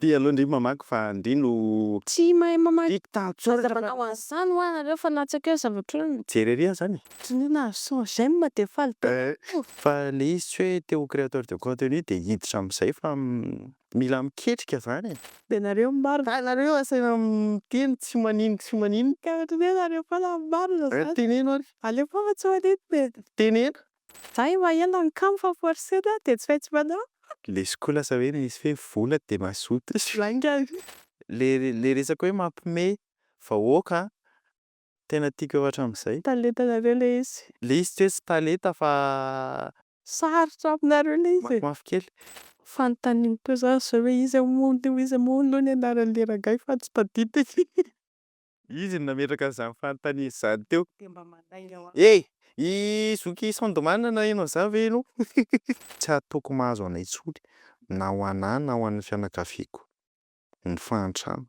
Ty aloha ndry mamaky fa ndry no Tsy mahay mamaky. dictateur. Manao an'izany ho anareo fa natsaka zavatra Jereria zany. na son j'aime de faly Fa le izy tsy hoe teo créateur de contenu de hiditra am'zay fa mila miketrika zany. de nareo marina. Anareo asaina miteny tsy manino Ka ohatran'ny hoe nareo fa la marina zany. teneno ary. Aleo fa fa tsy manino Tenena. za io maheno ny kamo fa forcé de tsy maintsy manao. Le skola lasa hoe izy hoe vola de mazoto. Langa. Le resaka hoe mampime vahoaka tena tiako ohatra am'zay. Talentanareo le izy. Le izy tsy hoe tsy talenta fa Sarotra aminareo le izy. mafy kely. Fanontaniana koa za sao hoe izy mono ny anaran'le rangahy fa tsy tadidiko. Izy nametraka an'izany fanontaniana zany teo. De mba manday ao. I zoky sondomana na ianao za ve ianao? Tsy ataoko mahazo anay tsony na ho anahy na ho an'ny fianakaviako ny fahantrano.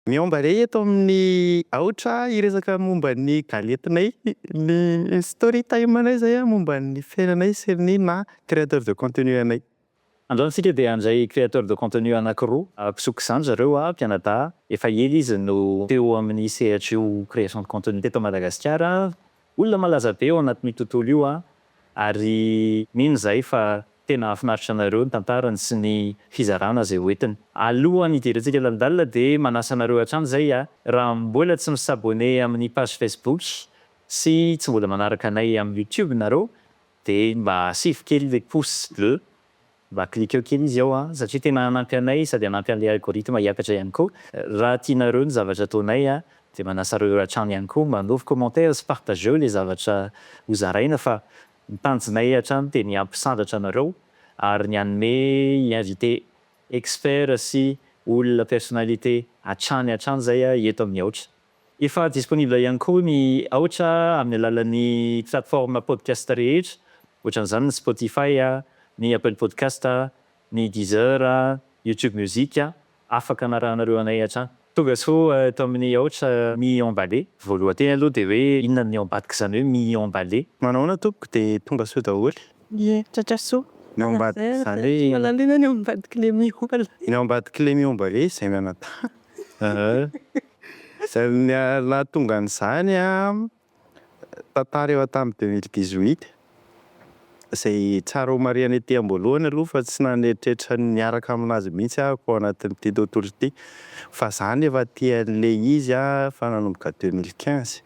Myh En Mbalait eto amin'ny Aotra iresaka momba ny galentinay ny story time anay zay momba ny fiainanay sy ny na créateur de contenu anay. Androany sika dia andray créateur de contenu anankiroa. Mpisoky izany zareo mpianadahy. Efa ela izy no teo amin'ny sehatra création de contenu teto Madagasikara. Olona malaza be ao anatin'io tontolo io ary mino zay fa tena afinaritra anareo ny tantarany sy ny fizarana zay hoentiny. Alohan'ny hidirantsika lalindalina dia manasa anareo hatrany zay raha mbola tsy misabone amin'ny page Facebook sy tsy mbola manaraka anay amin'ny YouTube nareo dia mba asifo kely le pouce bleu. Mba cliqueo kely izy ao satria tena anampy anay sady anampy an'le algorithme hiakatra ihany koa. Raha tianareo ny zavatra ataonay dia manasa areo hatrany ihany koa mba anovy commentaire sy partageo le zavatra hozaraina fa mitanjonay hatrany dia ny ampisandratra anareo ary ny anome invité expert sy olona personnalité hatrany zay eto amin'ny Aotra. Efa disponible ihany koa ny Aotra amin'ny alalan'ny plateforme podcast rehetra ohatran'izany ny Spotify ny Apple Podcast, ny Deezer, YouTube Music, afaka anarahanareo anay hatrany. Tonga soa eto amin'ny Aotra Myh En Mbalait. Voalohanteny aloha dia hoe inona ny ambadika izany hoe Myh En Mbalait. Manaona tompoko dia tonga soa daholo. Ie, tratra soa. Ny ambadika zany hoe Malalina ny ambadik'ilay Myh En Mbalait. ny ambadik'ilay Myh En Mbalait zay mianadahy. Zay nahatonga an'izany tantara eo tamin'ny 2018. Zay tsara ho mariana ety am-boalohany aloha fa tsy naneritreretra niaraka aminazy mihitsy ko anatin'ity tontolo ity. Fa zany efa aty an'le izy fa nanomboka 2015.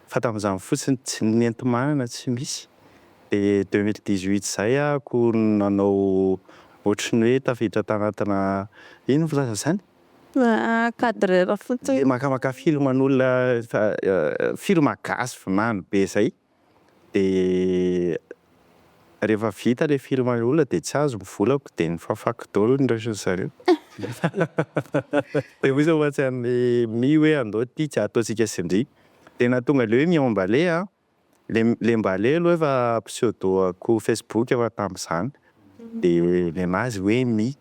Fa tamin'izany fotsiny tsy nentim-manana tsy misy. De 2018 zay ko nanao ohatran'ny hoe tafiditra tanatina ino filaza zany? Cadreur fotsiny. Makamaka filman'olona film gasy vinany be zay. De rehefa vita le filman'olona dia tsy azo mivolako dia nifafako daholo ny raisiny zareo. Dia misy mahatsian'ny Myh hoe andao ty tsy ataontsika sendry. Dia nahatonga le hoe Myh En Mbalait le Mbalait aloha efa pseudo-ko Facebook efa tamin'izany. Dia le anazy hoe Myh.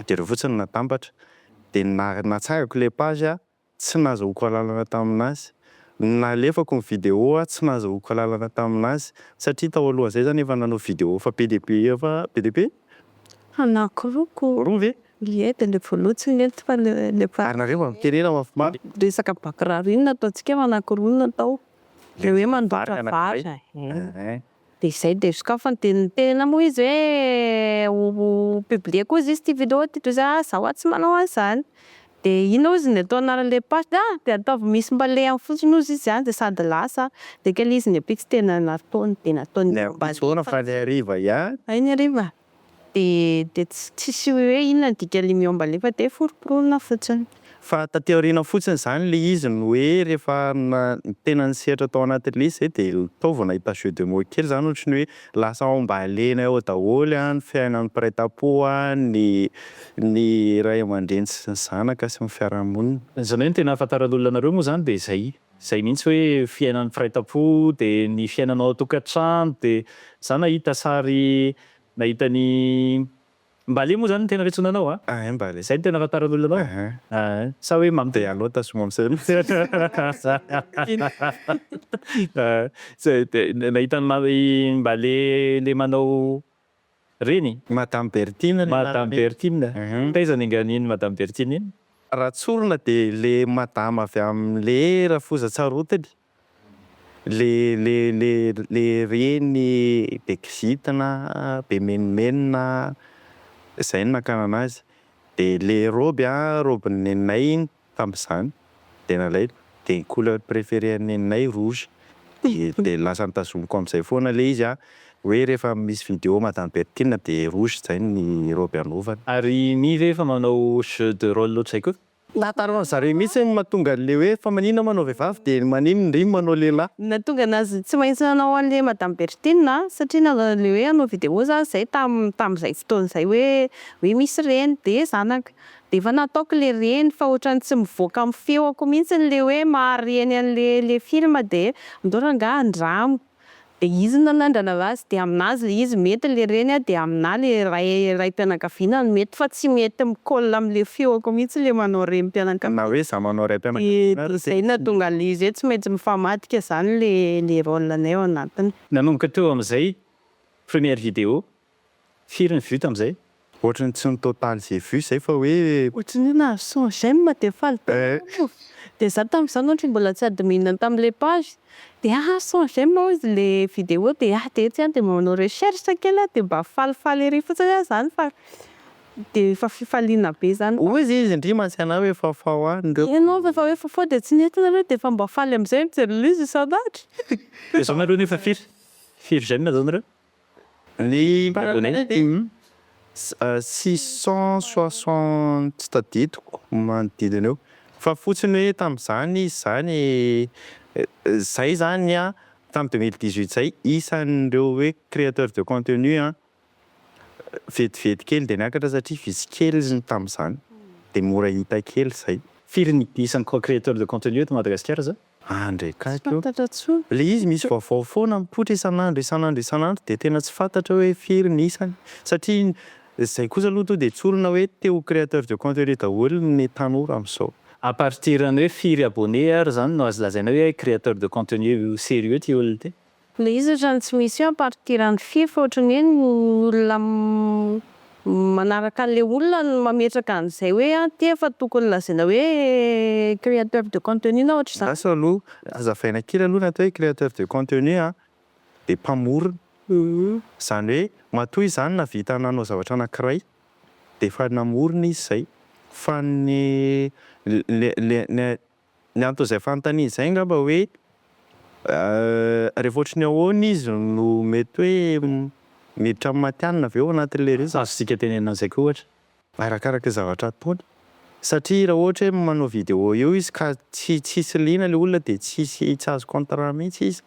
Dia ireo fotsiny natambatra. Dia natsangako le page tsy nahazoako alalana taminazy. Nalefako ny vidéo tsy nahazoako alalana taminazy satria tao alohan'izay zany efa nanao vidéo fa PDP Anankiroko. roa ve? Ie, de le voaloha tsy nety fa le Ary nareo mitenena mafimafy. resaka bakiraro iny nataontsika fa anankoroa natao. Le hoe mandoatra Vary vary. De izay de jusqu'à fa ny tena moa izy hoe ho publier koa izy ty vidéo ty toy izay zaho tsy manao an'izany. De ino ozy ny atao anaran'le page de ataovy Myh En Mbalait amin'ny fotsiny ozy izy de sady lasa de kely izy ny apix tena nataony de nataony Tsona fa le hariva ihany. ay ny hariva de tsisy hoe inona ny dikan'le Myh En Mbalait fa de foroporonina fotsiny. Fa taty aoriana fotsiny zany le izy no hoe rehefa tena nisehatra tao anatin'le izy zay dia tao vao nahita jeu de mots kely zany ohatry ny hoe lasa ao ambalenay ao daholo ny fiainan'ny mpiray-tam-po ny ray aman-dreny sy ny zanaka sy ny fiarahamonina. Izany hoe ny tena ahafantaran'olona anareo moa zany dia izay mihitsy hoe fiainan'ny firaita-po dia ny fiainanao ao an-tokantrano dia za nahita sary nahita ny Mbalait moa zany tena fiantsoana anao a. Mbalait. Zay no tena afantaran'olona anao. Sa hoe De allo tasoma am'sel. Nahita Mbalait le manao reny. Madame Bertine. Madame Bertine. Taizany angan'iny Madame Bertine iny. Raha tsorona de le madama avy am'le rafozatsarotiny. Le reny bekizitina, be menimenina, zay no nakana anazy. De le robe robin'ny neninay iny tam'zany. De nalay de couleur préférée an'ny neninay rouge. De lasa nitazomiko am'zay foana le izy hoe rehefa misy vidéo Madame Bertine de rouge zay ny robe anaovany. Ary Myh ve efa manao jeu de rôle loatra haiko? Nataron'ny zareo mihitsy ny mahatonga an'le hoe fa manina manao vehivavy de manino ndry manao lehilahy. Nahatonga anazy tsy maintsy nanao an'le Madame Bertine satria le hoe hanao vidéo za zay tam'izay fotoana zay hoe misy reny de zanaka. De efa nataoko le reny fa ohatrany tsy mivoaka amin'ny feoko mihitsy le hoe mahareny an'le film de andao rangahy andramo. De izy nanandrana anazy de aminazy le izy mety le reny de aminahy le raim-pianakaviana mety fa tsy mety mikolla am'le feoko mihitsy le manao renim-pianakaviana. Na hoe za manao raim-pianakaviana. De zay nahatonga le izy hoe tsy maintsy mifamadika zany le rôle-nay ao anatiny. Nanomboka teo am'zay première vidéo, firy ny vue tam'zay? Ohatrany tsy ny total zay vue zay fa hoe Ohatrany na son j'aime de faly. De za tam'izany ohatra mbola tsy ady mihinana tam'le page. De son j'aime izy le vidéo de de manao recherche kely de mba falifaly ery fotsiny zany fa de efa fifaliana be zany. hoy izy indry mantsy hoe fafao andreo. Ianao fa hoe fafao de tsy nentina nareo de efa mba faly am'zay mijery lizy isan'andro. De zao nareo nefa firy j'aime zao nareo? Ny abonnés 660 tsy tadidiko manodidina eo. Fa fotsiny hoe tam'zany izy zany zay zany tam' 2018 zay isan'ireo hoe créateurs de contenu vetivety kely de niakatra satria vizy kely izy tam'zany de mora hita kely zay. Firy ny isan'ny créateur de contenu eto Madagasikara zao? Ndraikako Fantatra tsony. le izy misy vaovao foana mipoitra isan'andro de tena tsy fantatra hoe firy ny isany satria zay kosa aloha to de tsorona hoe teo créateur de contenu daholo ny tanora am'zao. À partir ny hoe firy abonné ary zany no azo lazaina hoe créateur de contenu sérieux ty olona ty? Le izy ohatrany tsy misy à partir ny firy fa ohatrany hoe olona manaraka an'le olona no mametraka an'izay hoe ty efa tokony lazaina hoe créateur de contenu na ohatra zany. Asa aloha azavaina kely aloha natao hoe créateur de contenu de mpamorona. Zany hoe matoy zany navita nanao zavatra anankiray de efa namorona izy zay. Fa ny antony izay fanontaniana izay angamba hoe rehefa ohatry ny ahoana izy no mety hoe miditra amin'ny matianina avy eo anatin'le rezy. Azontsika tenenina an'izay koa ohatra? Arakaraka zavatra ataony. Satria raha ohatra hoe manao vidéo eo izy ka tsisy liana le olona de tsisy azo contrat mihitsy izy.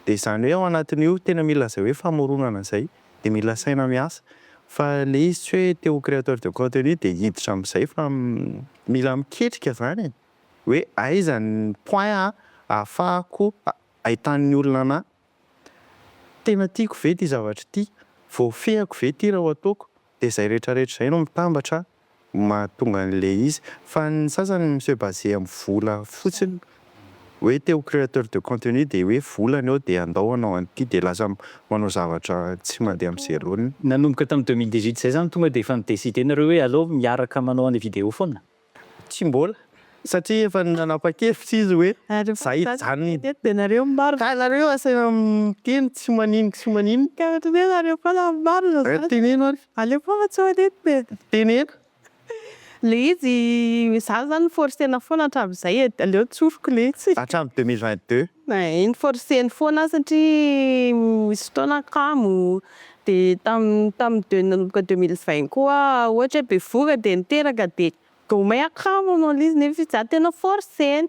De zany hoe ao anatin'io tena mila zay hoe famoronana zay de mila saina miasa. Fa le izy tsy hoe teo créateur de contenu de hiditra am'izay fa mila miketrika zany hoe aiza ny point ahafahako ahitan'ny olona anahy. Tena tiako ve ty zavatra ty, voafehako ve ty raha ataoko de zay rehetrarehetra zay no mitambatra mahatonga an'le izy. Fa ny sasany monsieur basé amin'ny vola fotsiny hoe teo créateur de contenu de hoe volana eo de andao anao an'ity de lasa manao zavatra tsy mandeha am'zay rôliny. Nanomboka tamin'ny 2018 zay zany tonga de efa nideside nareo hoe allo miaraka manao any vidéo foana? Tsy mbola satria efa nanapa-kevitra izy hoe za hijanony De nareo maro. ka nareo asaina miteny tsy manino sy manino Ka ohatrany hoe nareo koa maro zany. teneno ary Aleo foana tsy manety. teneno. Le izy za zany forcena foana hatramin'izay aleo tsoroko le izy. Hatramin'ny 2022 Iny forceny foana satria misy fotoana kamo de nanomboka 2020 koa ohatra hoe bevoka de niteraka de gomay akamo anao izy nefa za tena forceny.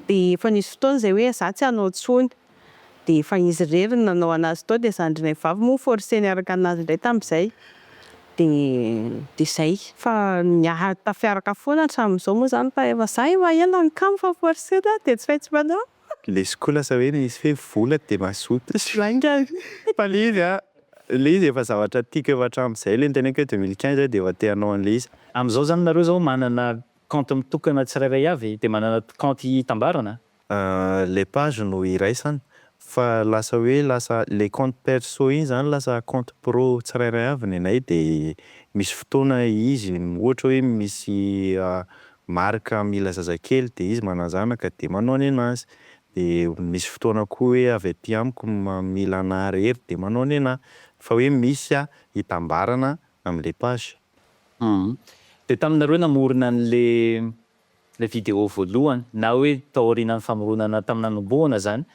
De efa nisy fotoana zay hoe za tsy hanao tsony de efa izy rery no nanao anazy tao de zandrinay vavy moa forceny araka anazy indray tam'izay. De zay fa tafiaraka foana hatramin'izao moa zany fa efa za ela ny kamo fa forcena de tsy maintsy manao. le skola sa hoe nisy hoe vola de mazoto. Fa le izy Le izy efa zavatra tiako efa hatramin'izay le niteneko hoe 2015 de efa te hanao an'le izy. Am'izao zany nareo zao manana compte mitokana tsirairay avy de manana compte hitambarana. Les pages no iraisany fa lasa hoe lasa le compte perso iny zany lasa compte pro tsirairay avy ny anay de misy fotoana izy ohatra hoe misy marika mila zazakely de izy manazanaka de manao ny anazy. De misy fotoana koa hoe avy aty amiko mila anahy rery de manao ny anahy. Fa hoe misy hitambarana am'le page. De taminareo namorona an'le vidéo voalohany na hoe taorian'ny famoronana tamin'ny nanombohana zany,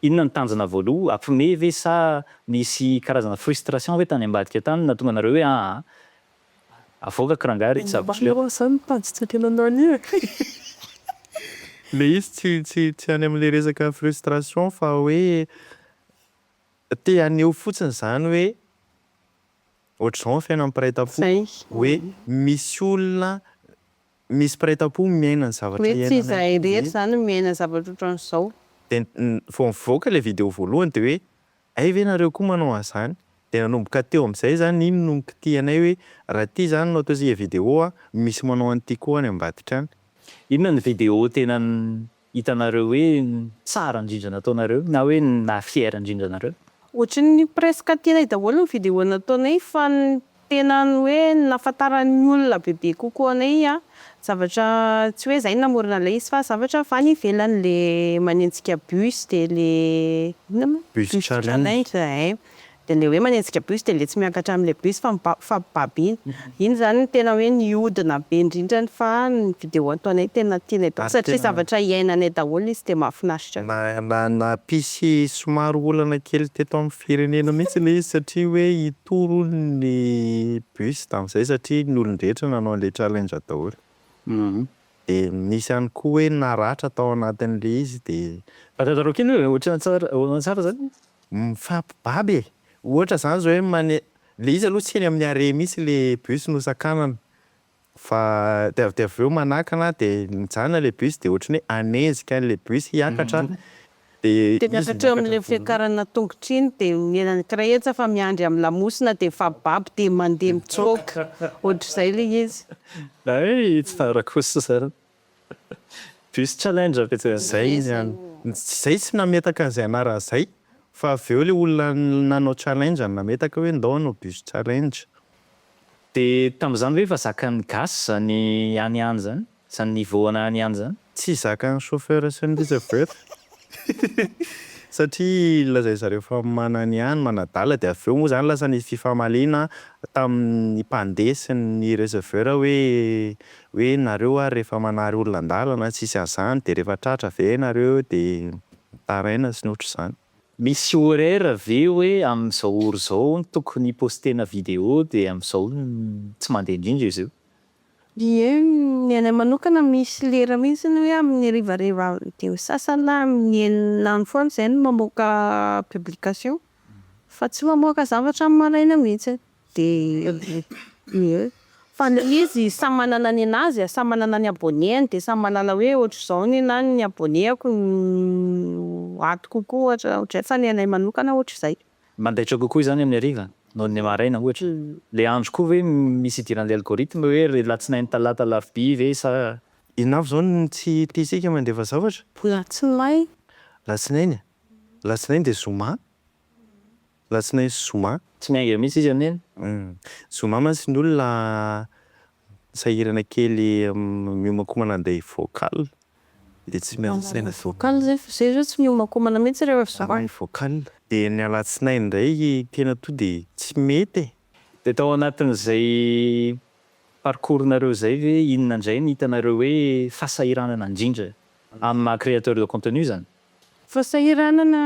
inona ny tanjona voaloha? Ampiomehy ve sa nisy karazana frustration hoe tany ambadika tany nahatonga anareo hoe avoaka kirangary tsy Le izy tsy any am'le resaka frustration fa hoe te haneho fotsiny zany hoe ohatr'izao ny fiainan'ny mpiray-tam-po hoe misy olona misy mpiray-tam-po miaina ny zavatra Hoe tsy izahay rery zany miaina zavatra ohatran'izao. de vao mivoaka le vidéo voalohany de hoe ay ve nareo koa manao an'izany de nanomboka teo am'izay zany iny no kitianay hoe raha ty zany no atao zay vidéo misy manao an'ity koa any ambadika any. Inona ny vidéo tena hitanareo hoe tsara indrindra nataonareo na hoe nahafiera indrindra anareo? Ohatran'ny presque tianay daholo ny vidéo nataonay fa ny tena ny hoe nahafantaran'ny olona bebe kokoa anay zavatra tsy hoe zay namorona ilay izy fa zavatra avy any ivelany le manenjika bus de le Bus challenge. de le hoe manenjika bus de le tsy miakatra am'le bus fa mibaby iny zany ny tena hoe nihodina be indrindrany fa ny vidéo ataonay tena tianay daholo satria zavatra iainanay daholo izy de mahafinaritra. Nampisy somary olana kely teto amin'ny firenena mihitsy le izy satria hoe hitoro ny bus tamin'izay satria ny olon-drehetra nanao an'le challenge daholo. De nisy ihany koa hoe naratra tao anatin'le izy de Fatatarao kely hoe ohatrany tsara zany? Mifampibaby e. Ohatra zany zao hoe le izy aloha tsy eny amin'ny are mihitsy le bus nosakanana fa de avy eo manakana de mijanona le bus de ohatrany hoe anenjika an'le bus hiakatra de miakatra am'le fiakarana tongotra iny de mienany kraetsy fa miandry amin'ny lamosina de mifabibaby de mandeha mitsoka ohatr'izay le izy. Na hoe tsara kosa zany. Bus challenge apetsaka zay zay tsy nametaka an'izay anarana zay fa avy eo le olona nanao challenge nametaka hoe ndao hanao bus challenge. De tam'izany hoe efa zakan'ny gasy zany any zany? Zany niveau ana any zany? Tsy zakan'ny chauffeur sy ny receveur. Satria lazay zareo fa manany ihany manadala de avy eo moa zany lasa nisy fifamalina tamin'ny mpandeha sy ny receveur hoe nareo rehefa manary olona an-dalana tsisy an'izany de rehefa tratra ve nareo de taraina sy ny ohatr'izany. Misy horaire ve hoe am'izao ora zao tokony postena vidéo de am'izao tsy mandeha indrindra izy io? Ie, ny anay manokana misy lera mihitsy hoe amin'ny harivariva teo sasany na amin'ny enina andro foana izay no mamoaka publication fa tsy mamoaka zavatra amin'ny maraina mihitsy. De fa le izy samy manana ny anazy samy manana ny abonnés de samy manana hoe ohatr'izao ny abonnéako ato kokoa ohatra fa ny anay manokana ohatr'izay. Mandaitra kokoa izany amin'ny hariva noho ny maraina ohatra. Le andro koa hoe misy idiran'le algorithme hoe latsinainy talata alarobia ve sa Ina avy zao no tsy tiasika mandefa zavatra? Latsinainy. Latsinainy de zoma. Latsinainy sy zoma. tsy miainga mihitsy izy amin'iny? Zoma mantsy ny olona sahirana kely miomakomana andeha vocal de tsy miantsaina Vocal zay zao tsy miomakomana mihitsy rehefa vocal. De ny alatsinainy indray tena to de tsy mety. De tao anatin'izay parcours-nareo zay ve inona indray ny hitanareo hoe fahasahiranana indrindra amin'ny créateur de contenu zany? Fahasahiranana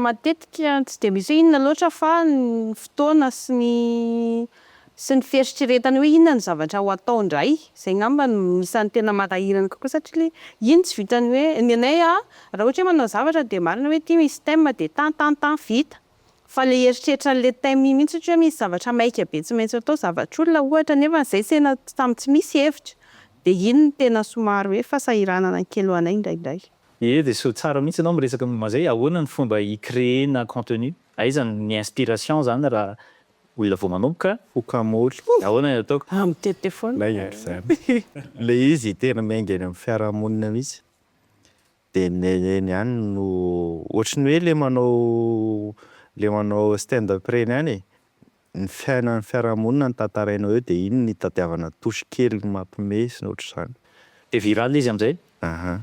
matetika tsy de misy hoe inona loatra fa ny fotoana sy ny fieritreretany hoe inona ny zavatra ho atao indray. Zay ngamba no isan'ny tena mampahirana kokoa satria le iny tsy vitany hoe ny anay raha ohatra hoe manao zavatra de marina hoe ty misy thème de tan vita. Fa le eritreritra an'le thème iny mihitsy satria misy zavatra maika be tsy maintsy atao zavatra olona ohatra nefa zay tena tsy misy hevitra. De iny no tena somary hoe fahasahiranana kely ho anay indraindray. Ie de so tsara mihitsy anao miresaka momba zay. Ahoana ny fomba i-créer na contenu? Aizany ny inspiration zany raha olona vao manomboka Fokamoly. ahoana ny ataoko. Mitete foana. Lay zany. Le izy tena maingany amin'ny fiarahamonina mihitsy. De ny ihany no ohatry ny hoe le manao stand-up reny ihany e. Ny fiainan'ny fiarahamonina ny tantarainao eo de iny ny tadiavana tosy kely mampime sy ny ohatr'izany. De viral izy am'zay. Aha.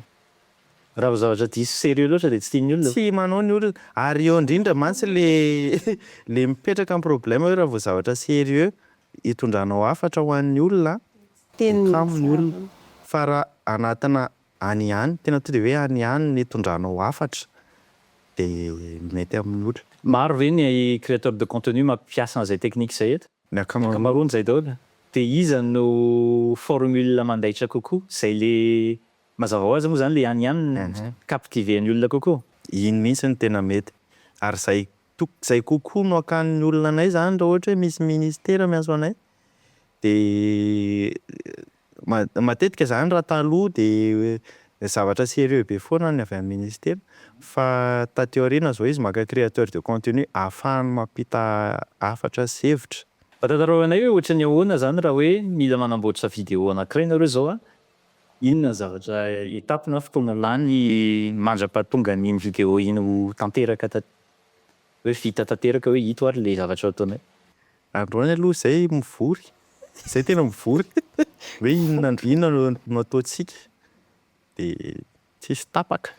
Raha vao zavatra diso sérieux loatra de tsy tian'ny olona. Tsy manao ny olona ary eo indrindra mantsy le mipetraka amin'ny problème hoe raha vao zavatra sérieux hitondranao hafatra ho an'ny olona Teny amin'ny olona fa raha anatina any ihany tena tonga de hoe any ihany ny hitondranao hafatra de mety amin'ny olona. Maro ve ny créateur de contenu mampiasa an'izay technique zay eto? Ny ankamaroany Ankamaroany zay daholo. De iza no formule mandaitra kokoa zay le mazava ho azy moa zany le any ihany captiver-ny olona kokoa. iny mihitsy ny tena mety ary zay kokoa no akan'ny olona anay zany raha ohatra hoe misy ministera miantso anay de matetika zany raha taloha de zavatra sérieux be foana ny avy amin'ny ministera fa taty aoriana zao izy maka créateur de contenu ahafahany mampita hafatra sy hevitra. Fatataroanay hoe ohatry ny ahoana zany raha hoe mila manamboatra vidéo anankiray nareo zao a, inona zavatra étape na fotoana lany mandra-pahatonga n'iny vidéo iny ho tanteraka hoe vita tanteraka hoe ito ary le zavatra ataonay. Androany aloha zay mivory, zay tena mivory hoe inona no ataontsika de tsisy tapaka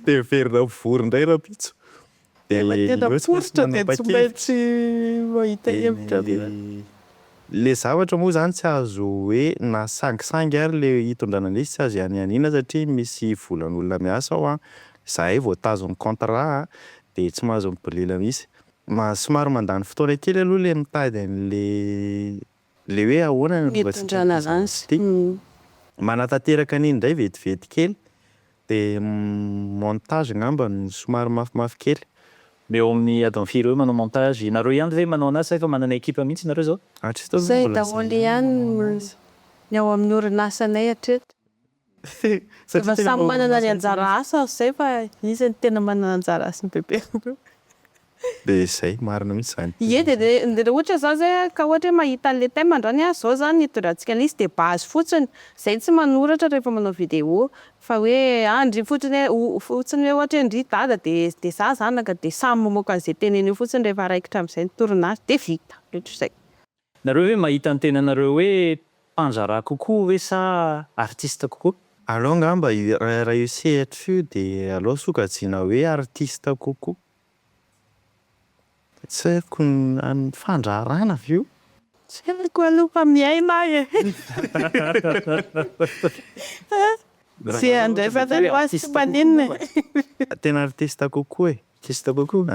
de verina mivory indray rapitso. Tena positra de tsy maintsy mahita hevitra. Le zavatra moa zany tsy azo hoe na sangisangy ary le hitondrana an'izy tsy azo ihanianina satria misy volan'olona miasa ao a. Zahay vao tazon'ny contrat de tsy mahazo mibolila mihitsy. Somary mandany fotoana kely aloha le mitady le hoe ahoana ny Mitondrana azy. Manatanteraka an'iny indray vetivety kely de montage ngamba ny somary mafimafy kely. Meo amin'ny adiny firy eo manao montage. Nareo ihany ve manao anazy fa manana ekipa mihitsy nareo zao? Zay daholo ihany ny ao amin'ny orinasanay hatreto. Efa samy manana ny anjara asa zay fa izy ny tena manana anjara asa ny bebe. De zay marina mihitsy zany. Ie de ohatra zao zay ka ohatra hoe mahita an'le thème androany zao zany hitondrantsika an'izy de base fotsiny. Zay tsy manoratra rehefa manao vidéo fa hoe andry fotsiny hoe ohatra hoe ndry dada de za zanaka de samy mamoaka an'izay teneny io fotsiny rehefa raikitra amin'izay ny torinasa de vita. Ohatr'izay. Nareo hoe mahita ny tenanareo hoe mpandraraha kokoa hoe sa artiste kokoa? Alao ngamba raha io sehatra io de alao sokajiana hoe artiste kokoa. Tsy haiko ny fandraharana avy io. Tsy haiko aloha fa miaina e. Zay andray fa tena ho azy tsy maninona. Tena artiste kokoa e. Artiste kokoa?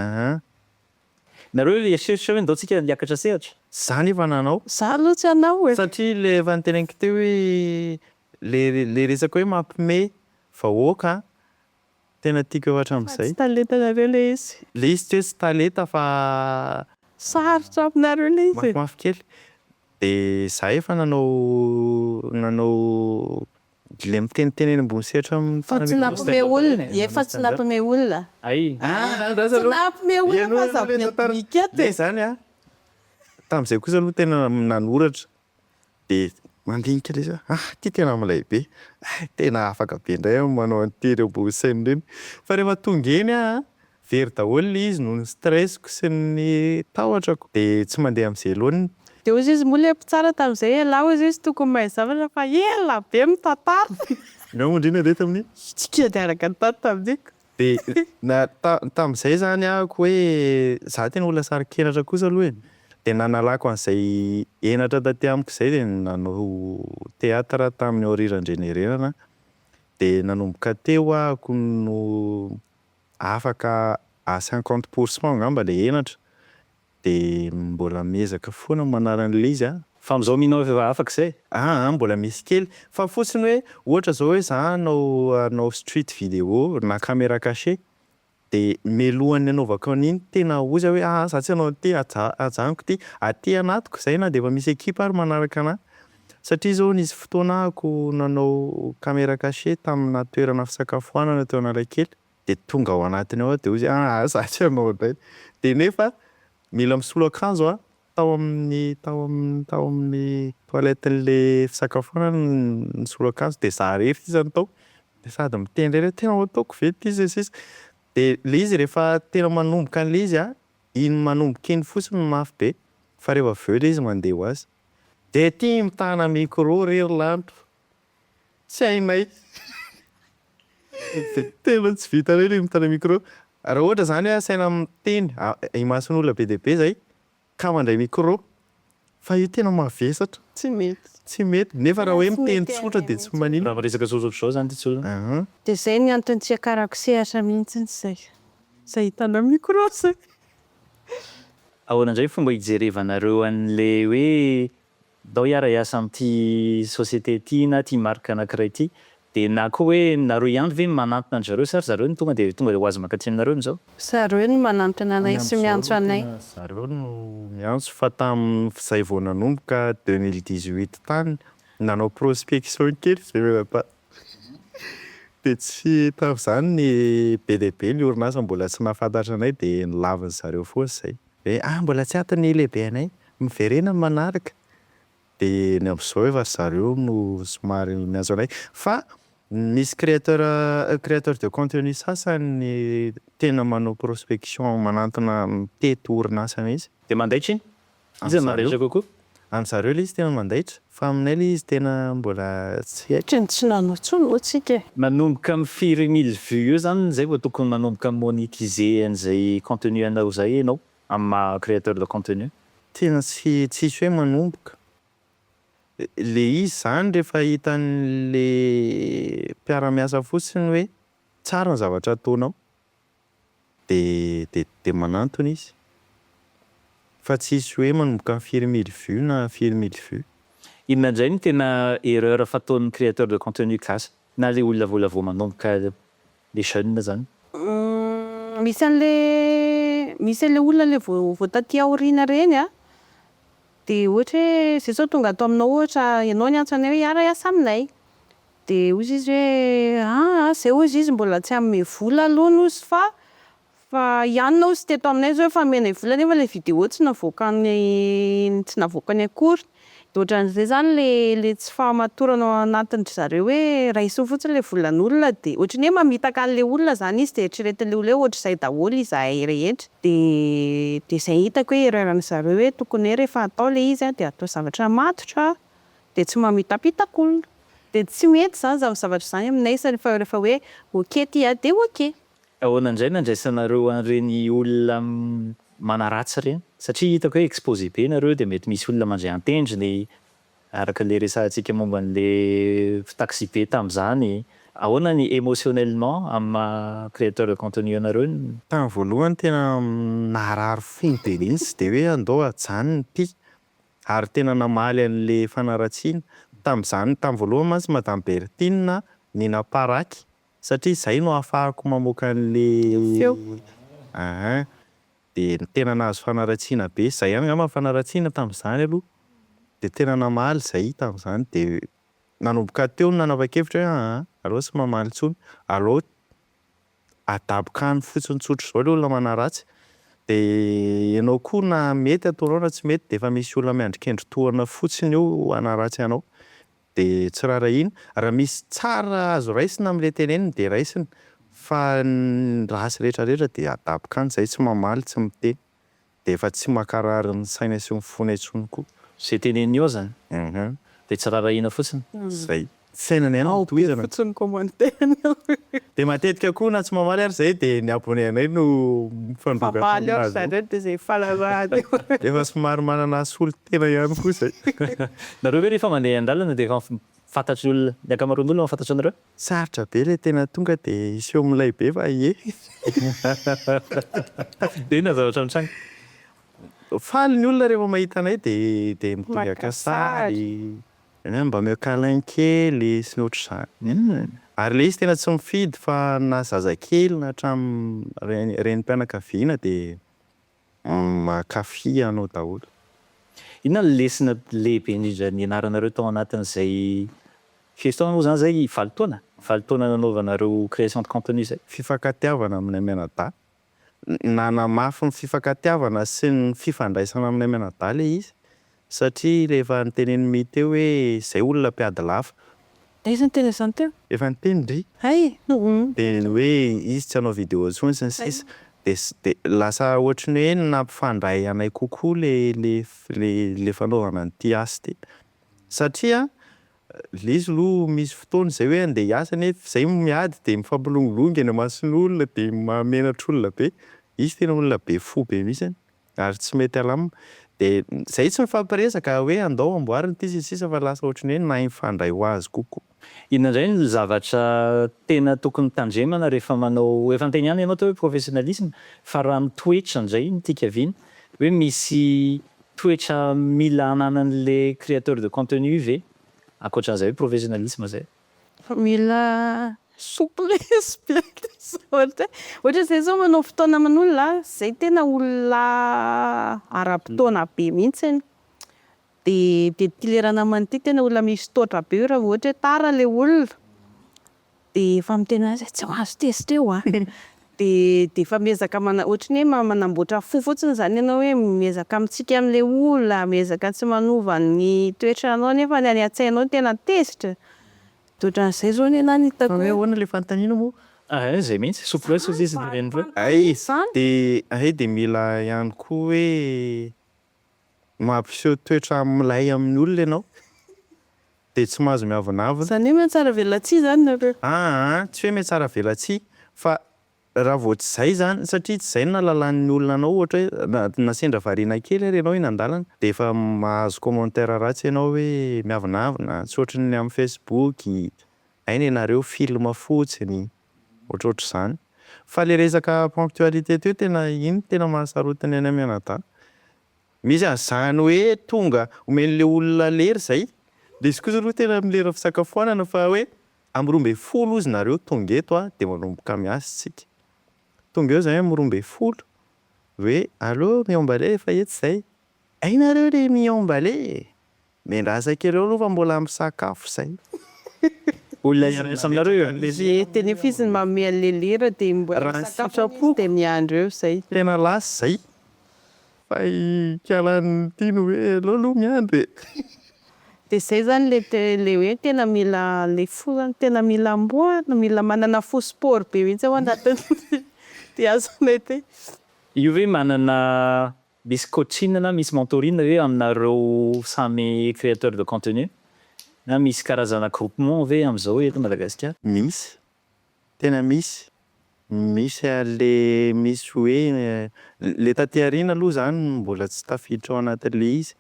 Nareo eritreritry hoe ndao tsika hiakatra sehatra? Zany efa nanao. Za aloha tsy anao e. Satria le efa niteneniko teo hoe le resaka hoe mampime vahoaka tena tiako eo hatramin'izay. Tsy talentanareo le izy. Le izy tsy hoe tsy talenta fa Sarotra aminareo le izy. mafimafy kely. De za efa nanao le miteniteny ambony sehatra Fa tsy nampime olona. Efa tsy nampime olona. Ay. Tsy nampime olona fa zavatra de zany a. Tamin'izay kosa aloha tena nanoratra de mandinika le izy ty tena milay be. Tena afaka be indray manao an'ity ambony scène reny. Fa rehefa tonga eny a very daholo le izy noho ny stressiko sy ny tahotrako de tsy mandeha amin'izay loany. De hozy izy moa le mpitsara tamin'izay ela hozy izy tokony mahay zavatra fa ela be mitantara. Nga mondrina reto amin'iny. Tsika de araka ny tany tamin'iny. De tamin'izay zany ahako hoe za tena olona sarikenatra kosa aloha e. De nanalako an'izay enatra taty amiko zay de nanao teatra tamin'ny Générique. De nanomboka teo ahako no afaka à 50% ngamba le enatra. De mbola miezaka foana manaran'le izy a. Fa am'zao minao efa afaka zay? Mbola misy kely. Fa fotsiny hoe ohatra zao hoe za hanao street vidéo na caméra cachée de melohan'ny anaovako an'iny tena oza hoe za tsy hanao an'ity ajanoko ty aty anatiko zay na de efa misy ekipa ary manaraka anahy. Satria zao nisy fotoana ahako nanao caméra cachée tamina toerana fisakafoanana teo Analakely de tonga ao anatiny ao de ozy za tsy hanao indray de nefa mila misolo akanjo a tao amin'ny toiletten'le fisakafoanana misolo akanjo de za rery izany tao de sady mitendry ery tena ataoko ve ty sisy de le izy rehefa tena manomboka an'le izy a iny manomboka iny fotsiny mafy be fa rehefa aveo le izy mandeha ho azy de ty mitana micro rery lanitro tsy hainay tena tsy vita re le mitana micro raha ohatra zany hoe asaina miteny imason'olona be de be zay ka mandray micro fa io tena mavesatra tsy mety nefa raha hoe miteny tsotra de tsy manino raha resaka tsotsotra zao zany ty tsy olona. De zay ny antony tsy akarako sehatra mihitsiny zay hitana micro zay. Ahoana indray fomba hijerevanareo an'le hoe dao iara hiasa am'ty société ty na ty marque anankiray ty de na koa hoe nareo ihany ve manantona an'zareo sa zareo ny tonga de ho azy mankatỳ aminareo n'zao? Zareo ny manantona anay sy miantso anay. Zareo no miantso fa zay vao nanomboka 2018 tany nanao prospection kely zay menapa de tsy tam'zany ny be de be ny orinasa mbola tsy nahafantatra anay de nilaviny zareo foana zay hoe mbola tsy atiny lehibe anay miverena ny manaraka de ny am'zao efa zareo no somary miantso anay fa misy créateur de contenu sasany tena manao prospection manantona mitety orinasa mihitsy De mandaitra iny? Izy mandaitra kokoa? Am'zareo le izy tena mandaitra fa aminay le izy tena mbola tsy Ohatrany tsy nanao intsony tsika. Manomboka am'firy 1000 vues eo zany zay vao tokony manomboka monétiser an'zay contenu anao zay ianao amin'ny créateur de contenu. tena tsisy hoe manomboka le izy zany rehefa hitan'le mpiara-miasa fotsiny hoe tsara ny zavatra ataonao de manantona izy fa tsisy hoe manomboka amin'ny firy 1000 vues na firy 1000 vues. Inona indray ny tena erreur fataon'ny créateur de contenu gasy na le olona vola vao manomboka le jeune zany? Misy an'le olona le vao taty aoriana reny a de ohatra hoe zay zao tonga atao aminao ohatra ianao ny antso anay hoe hiara hiasa aminay de ozy izy hoe zay ozy izy mbola tsy hanome vola aloha nozy fa ianona ozy teto aminay zao efa menay vola nefa le vidéo tsy navoaka ny akory de ohatran'izay zany le tsy fahamatorana ao anatin'ny zareo hoe raisiny fotsiny le volan'olona de ohatrany hoe mamitaka an'le olona zany izy de eritreretin'le olona hoe ohatr'izay daholo izy rehetra de zay hitako hoe erreur-ny zareo hoe tokony hoe rehefa atao le izy de atao zavatra matotra de tsy mamitapitaka olona de tsy mety zany zavatra zany aminay sa rehefa hoe ok ty de ok. Ahoana indray nandraisanareo an'ireny olona manaratsy ireny? Satria hitako hoe exposé be nareo de mety misy olona mandray antendriny araka le resantsika momba an'le taxi be tam'zany. Ahoana ny émotionnellement amin'ny créateur de contenu anareo? Tamin'ny voalohany tena naharary fony be mihitsy de hoe andao ajanony ty ary tena namaly an'le fanaratsiana tamin'ny voalohany mantsy Madame Bertine Nina Paraky satria zay no ahafahako mamoaka an'le feo. De tena nahazo fanaratsiana be zay ihany ngamba fanaratsiana tamin'izany aloha de tena namaly zay tamin'izany de nanomboka teo ny nanapa-kevitra hoe aleo tsy mamaly intsony aleo adabokany fotsiny tsotro zao le olona manaratsy de ianao koa na mety ataonao na tsy mety de efa misy olona miandrikendry-tohana fotsiny eo hanaratsy anao de tsy rarahina raha misy tsara azo raisina amin'le teneniny de raisina fa ny rasy rehetrarehetra de adabokany zay tsy mamaly tsy miteny de efa tsy makarary ny saina sy ny fony intsony koa Zay teneniny eo zany de tsy rarahina fotsiny. zay sainany ihany no tohizana fotsiny commentaire. de matetika koa na tsy mamaly ary zay de ny abonné anay no mifandroka Mamaly ary zareo de zay fahalalahana efa somary manana solo tena ihany koa zay Nareo hoe rehefa mandeha an-dalana de fantatry olona ny ankamaroan'ny olona mahafantatry anareo? sarotra be le tena tonga de iseho milay be fa De na zavatra mitranga. faly ny olona rehefa mahita anay de mitongaka sary mba meo câlin kely sy ny ohatr'izany ary le izy tena tsy mifidy fa na zazakely na hatramin'ny renim-pianakaviana de makafy anao daholo. Inona ny lesona lehibe indrindra nianaranareo tao anatin'izay Fiestona moa zany zay 20 taona. 20 taona nanaovanareo création de contenu zay. Fifankatiavana amin'ny Menada. Nanamafy ny fifankatiavana sy ny fifandraisana amin'ny Menada le izy. Satria rehefa nitenen'ny Myh teo hoe zay olona mpiady lava. Izy tena izany teo? Efa niteny Hay. de hoe izy tsy hanao vidéo intsony sy ny sisa. De lasa ohatry ny hoe nampifandray anay kokoa le fanaovana an'ity asa ty. Satria le izy aloha misy fotoana zay hoe andeha hiasa nefa zay miady de mifampilongilongy eny amason'olona de mamenatra olona be. Izy tena olona be fo be mihitsy ary tsy mety alamina. De zay tsy mifampiresaka hoe andao amboarina ity sy ny sisa fa lasa ohatry ny hoe nahay mifandray ho azy kokoa. Inona indray ny zavatra tena tokony tandremana rehefa manao efa anteny ihany ianao teo hoe professionnalisme fa raha ny toetra indray ny tika viana hoe misy toetra mila ananan'le créateur de contenu ve ankoatran'izay hoe professionnalisme zay. Mila souplesse ohatra zay zao manao fotoana aman'olona zay tena olona ara-potoana be mihitsy. De tilerana aman'ity tena olona misy taotra be raha ohatra hoe tara le olona de efa miteny azy tsy azo testeo de efa miezaka ohatra ny hoe manamboatra fo fotsiny zany ianao hoe miezaka mitsika am'le olona, miezaka tsy manova ny toetranao nefa ny any an-tsainao tena tezitra. Toetran'izay zao ny anahy hitako Hoe ahoana le fanontaniana moa? Zay mihitsy souplesse izy ireny reo. De mila ihany koa hoe mampiseho toetra milay amin'ny olona ianao de tsy mahazo miavonavona. Zany hoe tsara velatsia zany nareo. Tsy hoe mihatsara velatsia fa raha vao tsy zay zany satria tsy zay nahalalan'ny olona anao ohatra hoe nasendra variana kely ary ianao eny an-dalana de efa mahazo commentaire ratsy ianao hoe miavonavona tsy ohatry ny amin'ny Facebook ainy ianareo film fotsiny ohatrohatry izany. Fa le resaka ponctualité teo tena iny tena mahasarotiny any Menada. Misy zany hoe tonga omen'le olona lery zay de izy kosa aloha tena milera fisakafoanana fa hoe amin'ny 12 izy nareo tonga eto de manomboka miasa isika. Tonga eo zay amin'ny 12 hoe allô Myh En Mbalait efa eto zay. Ainareo le Myh En Mbalait. Miandrasaka ireo aloha fa mbola misakafo zay. Olona iarasa aminareo Le teny fiziny manome an'le lera de mbola sakafo de miandro eo zay. Tena lasa zay. Fa kialan'ny tino hoe alô aloha miandry. De zay zany le hoe tena mila le fo zany tena mila amboarina, mila manana fo sport be mihitsy ao anatiny de azonay ty. Io hoe manana misy coaching na misy mentorine hoe aminareo samy créateur de contenu na misy karazana groupement ve am'izao eto Madagasikara? Misy. Tena misy. Misy le misy hoe le taty aoriana aloha zany mbola tsy tafiditra ao anatin'le izy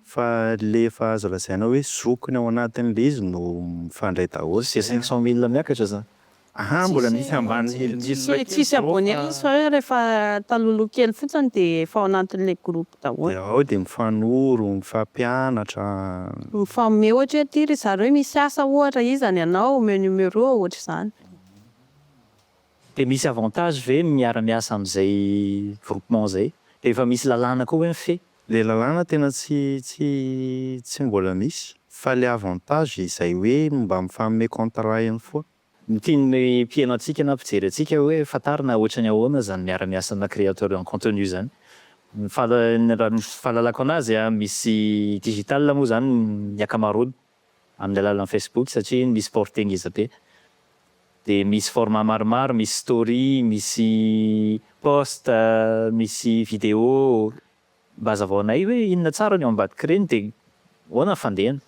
fa le efa azo lazaina hoe zokony ao anatin'le izy no mifandray daholo. C'est 500 000 miakatra zany. Mbola misy ambany Tsisy abonné fa hoe rehefa talolo kely fotsiny de efa ao anatin'le groupe daholo. de ao de mifanoro, mifampianatra. Mifagnome ohatra hoe ty ry zareo misy asa ohatra izany ianao me numéro ohatra izany. De misy avantage ve miara-miasa am'izay groupement zay? De efa misy lalàna koa hoe mifehy? Le lalàna tena tsy mbola misy fa le avantage izay hoe mba mifanome contrat ihany foa. Tiany mpieno antsika na mpijery antsika hoe fantarina ohatrany ahoana zany miara-miasa na créateur de contenu zany. Raha ny fahalalako anazy misy digital moa zany ny ankamaroany amin'ny alalan'ny Facebook satria misy porté ngeza be. De misy format maromaro, misy story, misy post, misy vidéo. Mazava anay hoe inona tsara ny ao Ambadik'ilay de ahoana fandehana.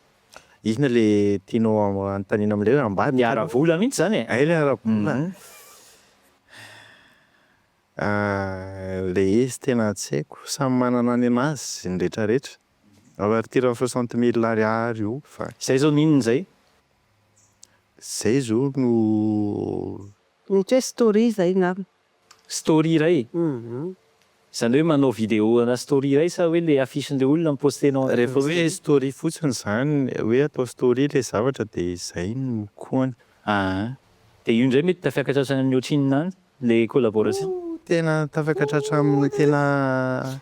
Inona le tianao anontaniana amin'ilay hoe ambady? Miara-vola mihitsy zany e. Ay le ara-bola. Le izy tena tsy haiko, samy manana ny anazy ny rehetrarehetra. À partir de 60 000 ariary io fa Zay zao ninona zay? zay zao no Ohatra hoe story zay na. Story iray. Zany hoe manao vidéo na story iray sa hoe le affiche-n'le olona mipostenao? rehefa hoe story fotsiny zany hoe atao story le zavatra de zay no kohany. De io ndray mety tafiakatra hatrany ohatrinona le collaboration? Tena tafiakatra hatramin'ny tena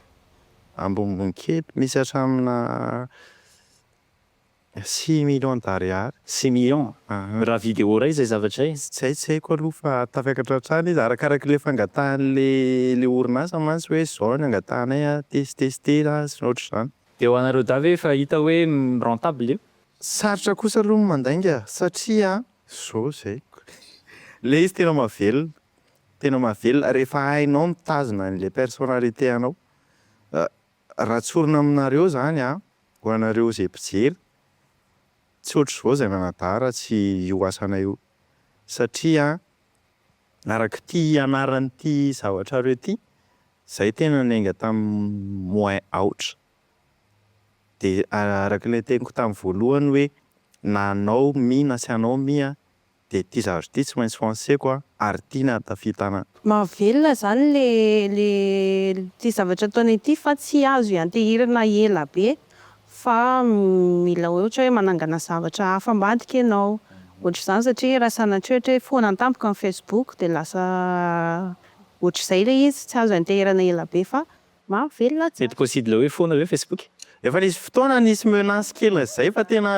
ambonimbony kely, misy hatramina 6 millions d'ariary. 6 millions. Raha vidéo ray zay zavatra izay. Tsy haiko aloha fa tafiakatra hatrany izy arakaraka le fangatahan'le orinasa mantsy hoe zao ny angatahanay a testera sy ny ohatr'izany. De ho anareo davy efa hita hoe rentable io? Sarotra kosa aloha ny mandainga satria zao zay le izy tena mahavelona rehefa hainao mitazona an'le personnalité anao. Raha tsorina aminareo zany a ho anareo zay mpijery tsy ohatr'izao zay manadara tsy io asana io satria araka ty anaran'ity zavatra reo ty zay tena nenga tamin'ny Myh Aotra. De araka le teniko tamin'ny voalohany hoe na anao Myh na tsy anao Myh a de ty zavatra ty tsy maintsy foncé quoi ary tiana tafitana. Mahavelona zany le ty zavatra ataonay ity fa tsy azo iantehirana ela be fa mila ohatra hoe manangana zavatra hafa ambadika ianao. Ohatr'izany satria raha sanatria ohatra hoe foana an-tampoka amin'ny Facebook de lasa ohatr'izay le izy tsy azo iantehirana ela be fa mahavelona tsara. Mety possible hoe foana hoe Facebook? Efa nisy fotoana nisy menace kely zay fa tena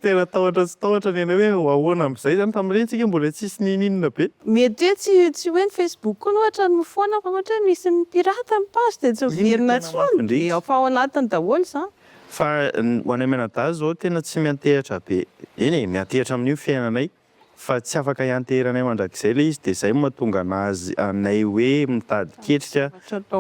tena tahotra sy tahotra ny hoe ahoana am'izay zany tamin'ireny tsika mbola tsisy ninina be. Mety hoe tsy hoe ny Facebook koa ohatra no foana fa ohatra hoe misy ny pirata ny page de tsy verina tsony de efa ao anatiny daholo zany. Fa ho anay Menadazy zao tena tsy miantehatra be. Eny e, miantehatra amin'io fiainanay fa tsy afaka iantehiranay mandrakizay le izy de zay mahatonga anazy anay hoe mitady ketrika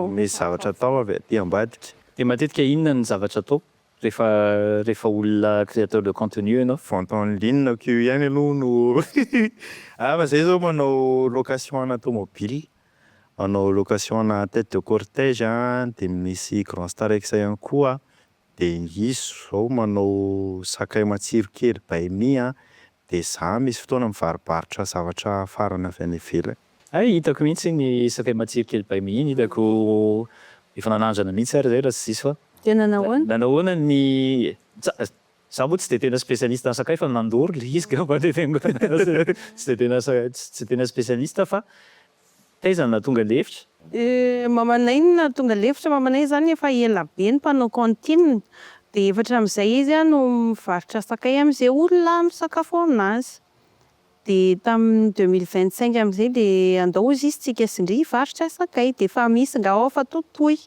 misy zavatra atao avy aty ambadika. De matetika inona ny zavatra atao rehefa olona créateur de contenu ianao? Vente en ligne que ihany aloha no fa zay zao manao location ana tomobile, manao location ana tête de cortège de misy grand star exa ihany koa de izy zao manao sakay matsiro kely by Myh de za misy fotoana mivaribarotra zavatra farany avy any ivelany. Hitako mihitsy ny sakay matsiro kely by Myh iny, hitako efa nanandrana mihitsy ary zay raha tsy diso fa. Tena nahoana? Nanahoana ny za moa tsy de tena spécialiste amin'ny sakay fa nandoro le izy gamba de tsy de tena spécialiste fa taiza na tonga lefitra. Mamanay no tonga lefitra, mamanay zany efa ela be ny mpanao cantine de efatra am'izay izy no mivarotra sakay am'izay olona misakafo aminazy. De tamin'ny 2025 am'izay de andao izy tsika sindry hivarotra sakay de efa misy nga ao fa totoy.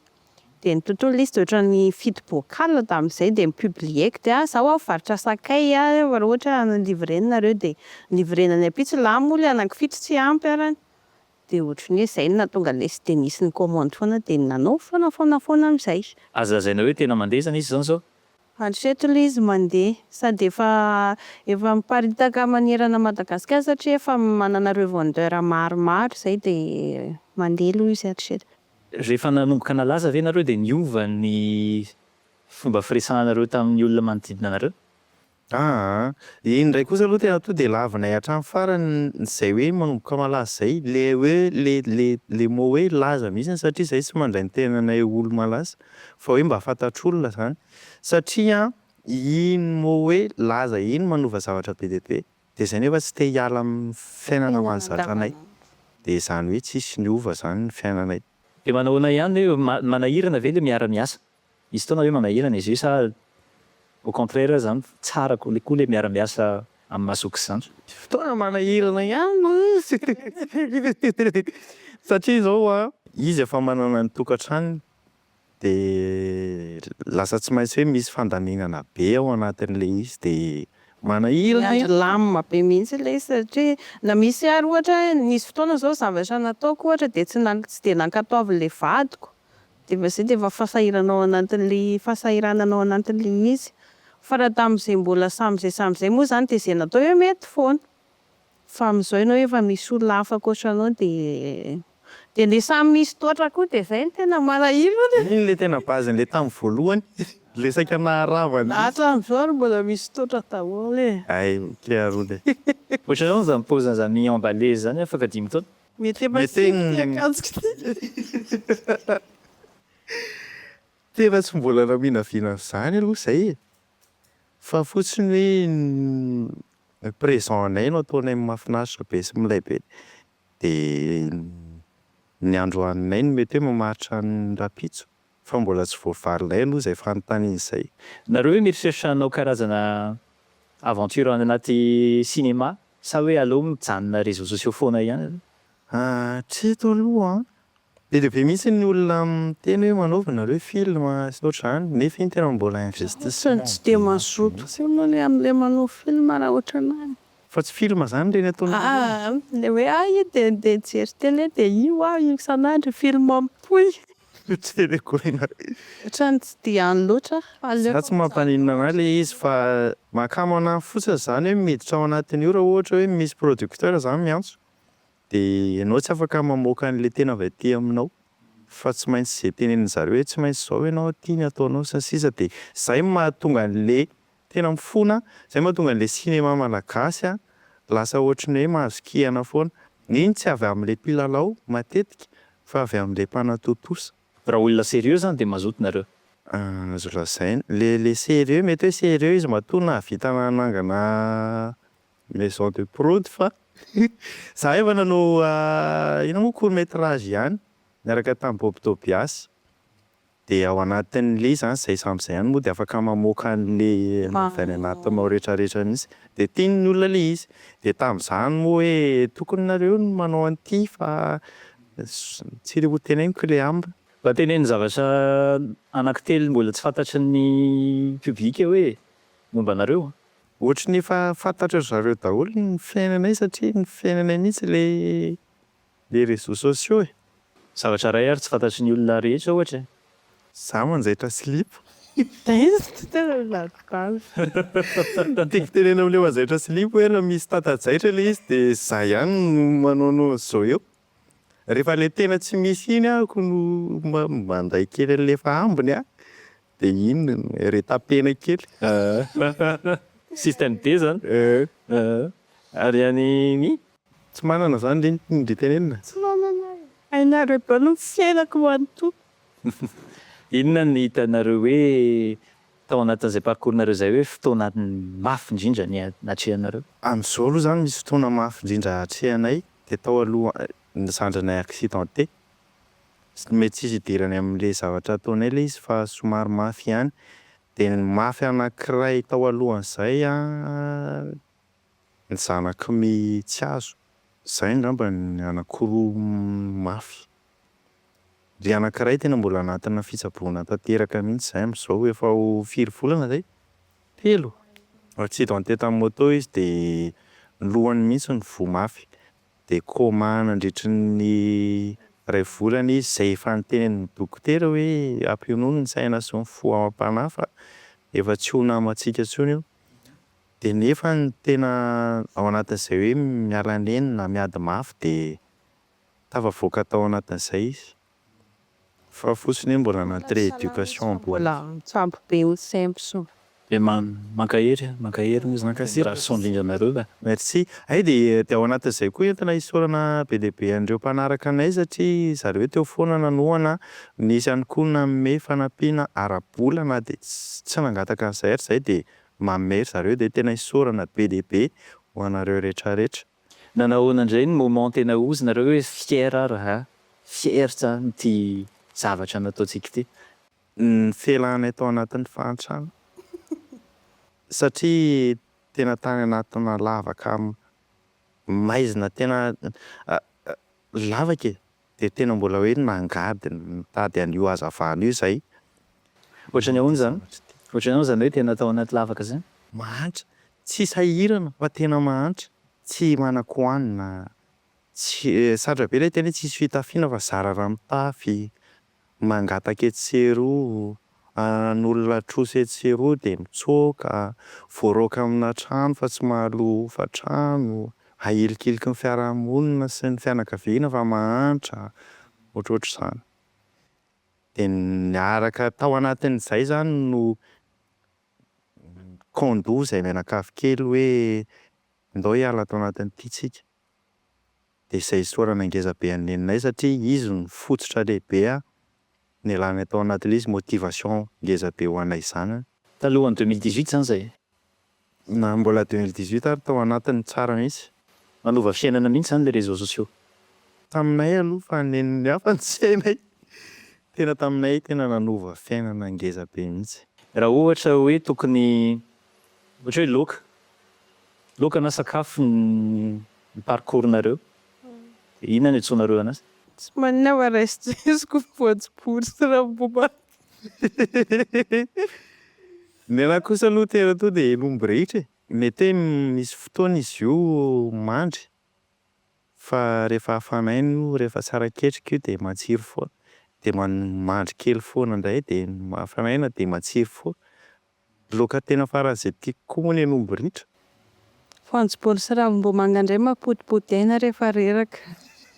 De ny tontolo izy de ohatran'ny fito bocal tamin'izay de mipublieko de zaho mivarotra sakay raha ohatra livrena nareo de livrenany apitsy lamoly anankifito tsy ampy arany. De ohatran'ny hoe zay no nahatonga le sy de nisy ny commande foana de nanao foana am'izay. Azo lazaina hoe tena mandeha zany izy zany zao? Hatreto le izy mandeha sady efa miparitaka manerana Madagasikara satria efa manana revendeur maromaro zay de mandeha aloha izy hatreto. Rehefa nanomboka nalaza ve nareo de niova ny fomba firesahanareo tamin'ny olona manodidina anareo? Iny ndray kosa aloha tena to de lavinay hatramin'ny farany zay hoe manomboka malaza zay le hoe le mot hoe laza mihitsy satria zay tsy mandray ny tenanay olo malaza fa hoe mba fantatr'olona zany satria iny mot hoe laza iny manova zavatra be de be de zay nefa tsy te hiala amin'ny fiainana mahazatranay de zany hoe tsisy niova zany ny fiainanay. De manahoana ihany hoe manahirana ve le miara-miasa? Misy fotoana hoe manahirana izy io sa au contraire zany tsara koa le miara-miasa amin'ny mahasoky zany? Fotoana manahirana ihany satria zao izy efa manana ny tokantranony de lasa tsy maintsy hoe misy fandaminana be ao anatin'le izy de manahirana Lamina be mihitsy le izy satria na misy ary ohatra nisy fotoana zao zavatra nataoko ohatra de tsy de nankatoavy le vadiko de zay de efa fahasahiranao anatin'le izy. Fa raha tamin'izay mbola samizay moa zany de zay natao hoe mety foana. Fa amin'izao ianao efa misy olona hafa ankoatranao de le samy misy toatra koa de zay no tena manahirana. Iny le tena bazin'le tamin'ny voalohany le saika naharavana. Hatramin'izao ary mbola misy toatra daholo e. Ay kiarole. Ohatran'izao zany paozin'ny zany Myh En Mbalait zany afaka 10 taona? Mety akanjika Tena tsy mbola naminavina zany aloha zay fa fotsiny hoe présent anay no ataonay mahafinaritra be sy milay be de ny andro haninay no mety hoe mamaritra ny rapitso fa mbola tsy voavalinay aloha zay fanontanian'izay. Nareo hoe mieritreritra hanao karazana aventure any anaty cinéma sa hoe aleo mijanona réseaux sociaux foana ihany? Treto aloha be mihitsy ny olona miteny hoe manaovana nareo film sy ohatr'izany nefa iny tena mbola investissement. Tsy de mazoto sy le am'le manao film raha ohatra anahy. Fa tsy film zany reny ataonao. Le hoe de jery télé de io io isan'andro film mampoy. Ohatrany tsy de any loatra. Za tsy mampaninona anahy le izy fa mahakamo anahy fotsiny zany hoe miditra ao anatin'io raha ohatra hoe misy producteur zany miantso de ianao tsy afaka mamoaka an'le tena avy aty aminao fa tsy maintsy zay tenenin-jareo hoe tsy maintsy zao ianao aty ny ataonao sy ny sisa de zay mahatonga an'le tena mifona zay mahatonga an'le cinéma malagasy lasa ohatran'ny hoe mahazo kihana foana. Iny tsy avy amin'le mpilalao matetika fa avy amin'le mpanatotosa. Raha olona sérieux zany de mazoto nareo. Azo lazaina le sérieux mety hoe sérieux izy matoa nahavita nanangana maison de prod fa za efa nanao ino moa court métrage ihany niaraka tamin'ny Bob Tobias de ao anatin'le zany zay sam'izay ihany moa de afaka mamoaka an'le avy anatinao rehetrarehetra mihitsy de tian'ny olona le izy de tamin'izany moa hoe tokony nareo no manao an'ity fa tsy ho teneniko le ambiny. Mba teneny zavatra anankitelo mbola tsy fantatry ny public hoe momba anareo. Ohatry ny efa fantatra zareo daholo ny fiainanay satria ny fiainanay mihitsy le réseaux sociaux e. Zavatra ray ary tsy fantatry ny olona rehetra ohatra. Za manjaitra slip. Tenena am'le manjaitra slip hoe raha misy tata-jaitra le izy de za ihany manao zao eo. Rehefa le tena tsy misy iny ahako no manday kely an'le efa ambiny de iny retapena kely. Système D zany. Ary any tsy manana zany le tenenina. Tsy manana. Ainareo daholo fiainako manontolo. Inona ny hitanareo hoe tao anatin'izay parcours-nareo zay hoe fotoana mafy indrindra ny natrehanareo? Am'izao aloha zany misy fotoana mafy indrindra hatrehanay de tao aloha nizandranay accidenté. Mety tsisy idirany amin'le zavatra ataonay le izy fa somary mafy ihany. De ny mafy anankiray tao alohan'izay ny zanaky My tsy azo. Zay angamba ny anankiroa mafy. Ry anankiray tena mbola anatina fitsaboana tanteraka mihitsy zay am'izao efa ho 4 volana zay. 3. Accidenté tamin'ny moto izy de ny lohany mihitsy ny voa mafy. De coma nandritry ny 2 volana izy zay efa nitenenin'ny dokotera hoe ampionono ny saina sy ny fo am-panahy fa efa tsy ho namantsika intsony io. De nefa ny tena ao anatin'izay hoe miala an'eny na miady mafy de tafavoaka tao anatin'izay izy. Fa fotsiny hoe mbola anaty rééducation Mbola mitsambo be olo sempo. De mankahery raha sondrinjanareo ba. Merci. De ao anatin'izay koa entina hisorana be dia be an'ireo mpanaraka anay satria zareo teo foana nanohana nisy ihany koa nanome fanampiana ara-bolana de tsy nangataka an'izay ary zay de mamery zareo de tena hisorana be dia be ho anareo rehetrarehetra. Nanahoana indray ny moment tena ozy nareo hoe fier raha fier zany ty zavatra nataontsika ity. Ny fialanay tao anatin'ny fahantrana. Satria tena tany anatina lavaka maizina tena lavaka de tena mbola hoe nangady mitady an'io hazavana io zay. Ohatran'ny ahoana zany? Ohatran'ny ahoana zany hoe tena tao anaty lavaka zany? Mahantra, tsy sahirana fa tena mahantra, tsy manan-kohanina, tsy satrabe ilay tena hoe tsisy fitafiana fa zara raha mitafy, mangataka etseroa, n'olona trosa etseroa de mitsoaka, voaraoka amina trano fa tsy mahaloa hofa-trano, ahilikiliky ny fiarahamonina sy ny fianakaviana fa mahantra, ohatrohatr'izany. De niaraka tao anatin'izay zany no kondo zay mianakavy kely hoe ndao hiala tao anatin'ity tsika. De izay isaorana ngezabe an'ny neninay satria izy ny fototra lehibe nialana tao anatin'ilay izy motivation ngezabe ho anay zany. Talohan'ny 2018 zany zay. Na mbola 2018 ary tao anatin'ny tsara mihitsy. Manova fiainana mihitsy zany les réseaux sociaux. Taminay aloha fa nenin'ny hafa ny sainay. Tena taminay tena nanova fiainana ngeza be mihitsy. Raha ohatra hoe tokony ohatra hoe laoka na sakafo ny parcours-nareo, inona no antsoinareo anazy? Tsy manava restresiko voatsiporo sy raha Ny anahy kosa aloha tena to de lombo rehetra e. Mety hoe misy fotoana izy io mandry fa rehefa hafanainy io, rehefa tsara ketrika io de matsiro foana. De mandry kely foana indray de hafanaina de matsiro foana. Laoka tena faran'izay tiako koa moa ny lombo ritra. voatsiporo sy ravim-bomanga indray mampotipoti aina rehefa reraka.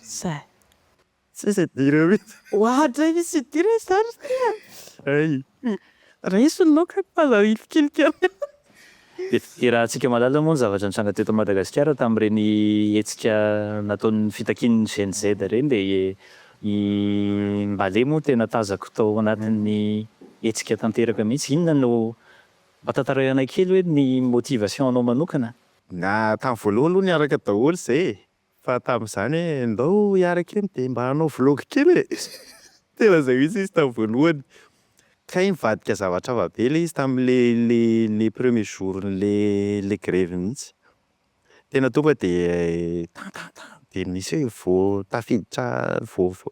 Zay. Tsy dira mihitsy. Ohatra misy dira zany. Ay. Reso ny laoka fazahify kelikely. De raha antsika malala moa ny zavatra nitranga teto Madagasikara tamin'ireny hetsika nataon'ny fitakian'ny GEN-Z ireny de i Mbalait moa tena tazako tao anatin'ny hetsika tanteraka mihitsy. Inona no mpatantaray anay kely hoe ny motivation anao manokana? Na tamin'ny voalohany aloha niaraka daholo zay. Fa tamin'izany hoe ndao hiaraka eny de mba hanao vlog kely e. Tena zay mihitsy izy tamin'ny voalohany. Kay nivadika zavatra avabe le izy tamin'le premier jour le grève mihitsy. Tena tonga de de misy hoe tafiditra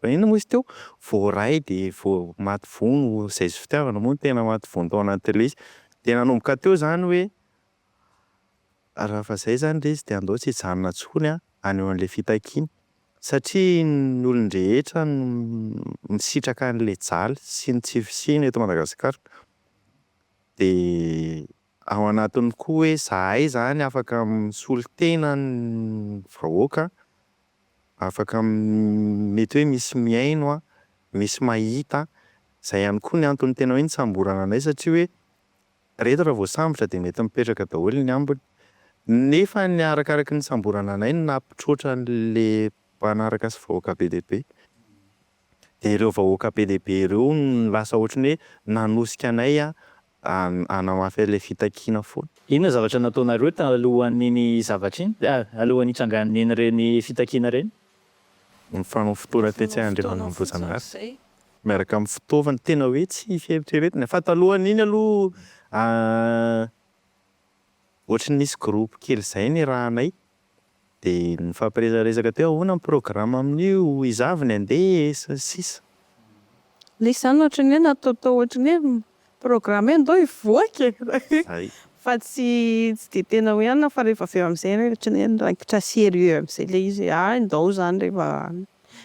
inona moa izy teo? Voaray de maty vono zay sy fitiavana moa tena maty vono tao anatin'le izy. De nanomboka teo zany hoe raha fa zay zany le izy de andao tsy hijanona intsony any an'le fitakiana. Satria ny olon-drehetra misitraka an'le jaly sy ny tsy fisiny eto Madagasikara. De ao anatiny koa hoe zahay zany afaka misolo tena ny vahoaka, afaka mety hoe misy miaino misy mahita. Zay ihany koa ny antony tena hoe nitsamborana anay satria hoe rehetra raha vao sambotra de mety mipetraka daholo ny ambiny. Nefa ny arakaraka ny samborana anay no nampitroatra an'le mpanaraka sy vahoaka be dia be. De ireo vahoaka be dia be ireo no lasa ohatran'ny hoe nanosika anay hanamafy an'le fitakiana foana. Inona zavatra nataonareo talohan'iny zavatra iny? Alohan'ny hitrangan'iny reny fitakiana reny? Ny fanao fotoana tetsy andriaman'ambozana azy. Miaraka amin'ny fitaovana tena hoe tsy fieritreretina. Fa talohan'iny aloha ohatran'ny nisy groupe kely zay ny rahanay. De nifampiresaresaka teo ahoana ny programme amin'io, izavy ny andeha sy ny sisa. Le izany ohatran'ny hoe nataotao ohatran'ny hoe programme andao hivoaka. Ay. Fa tsy de tena hoe anona fa rehefa avy eo amin'izay ohatran'ny hoe raikitra sérieux amin'izay le izy andao zany rehefa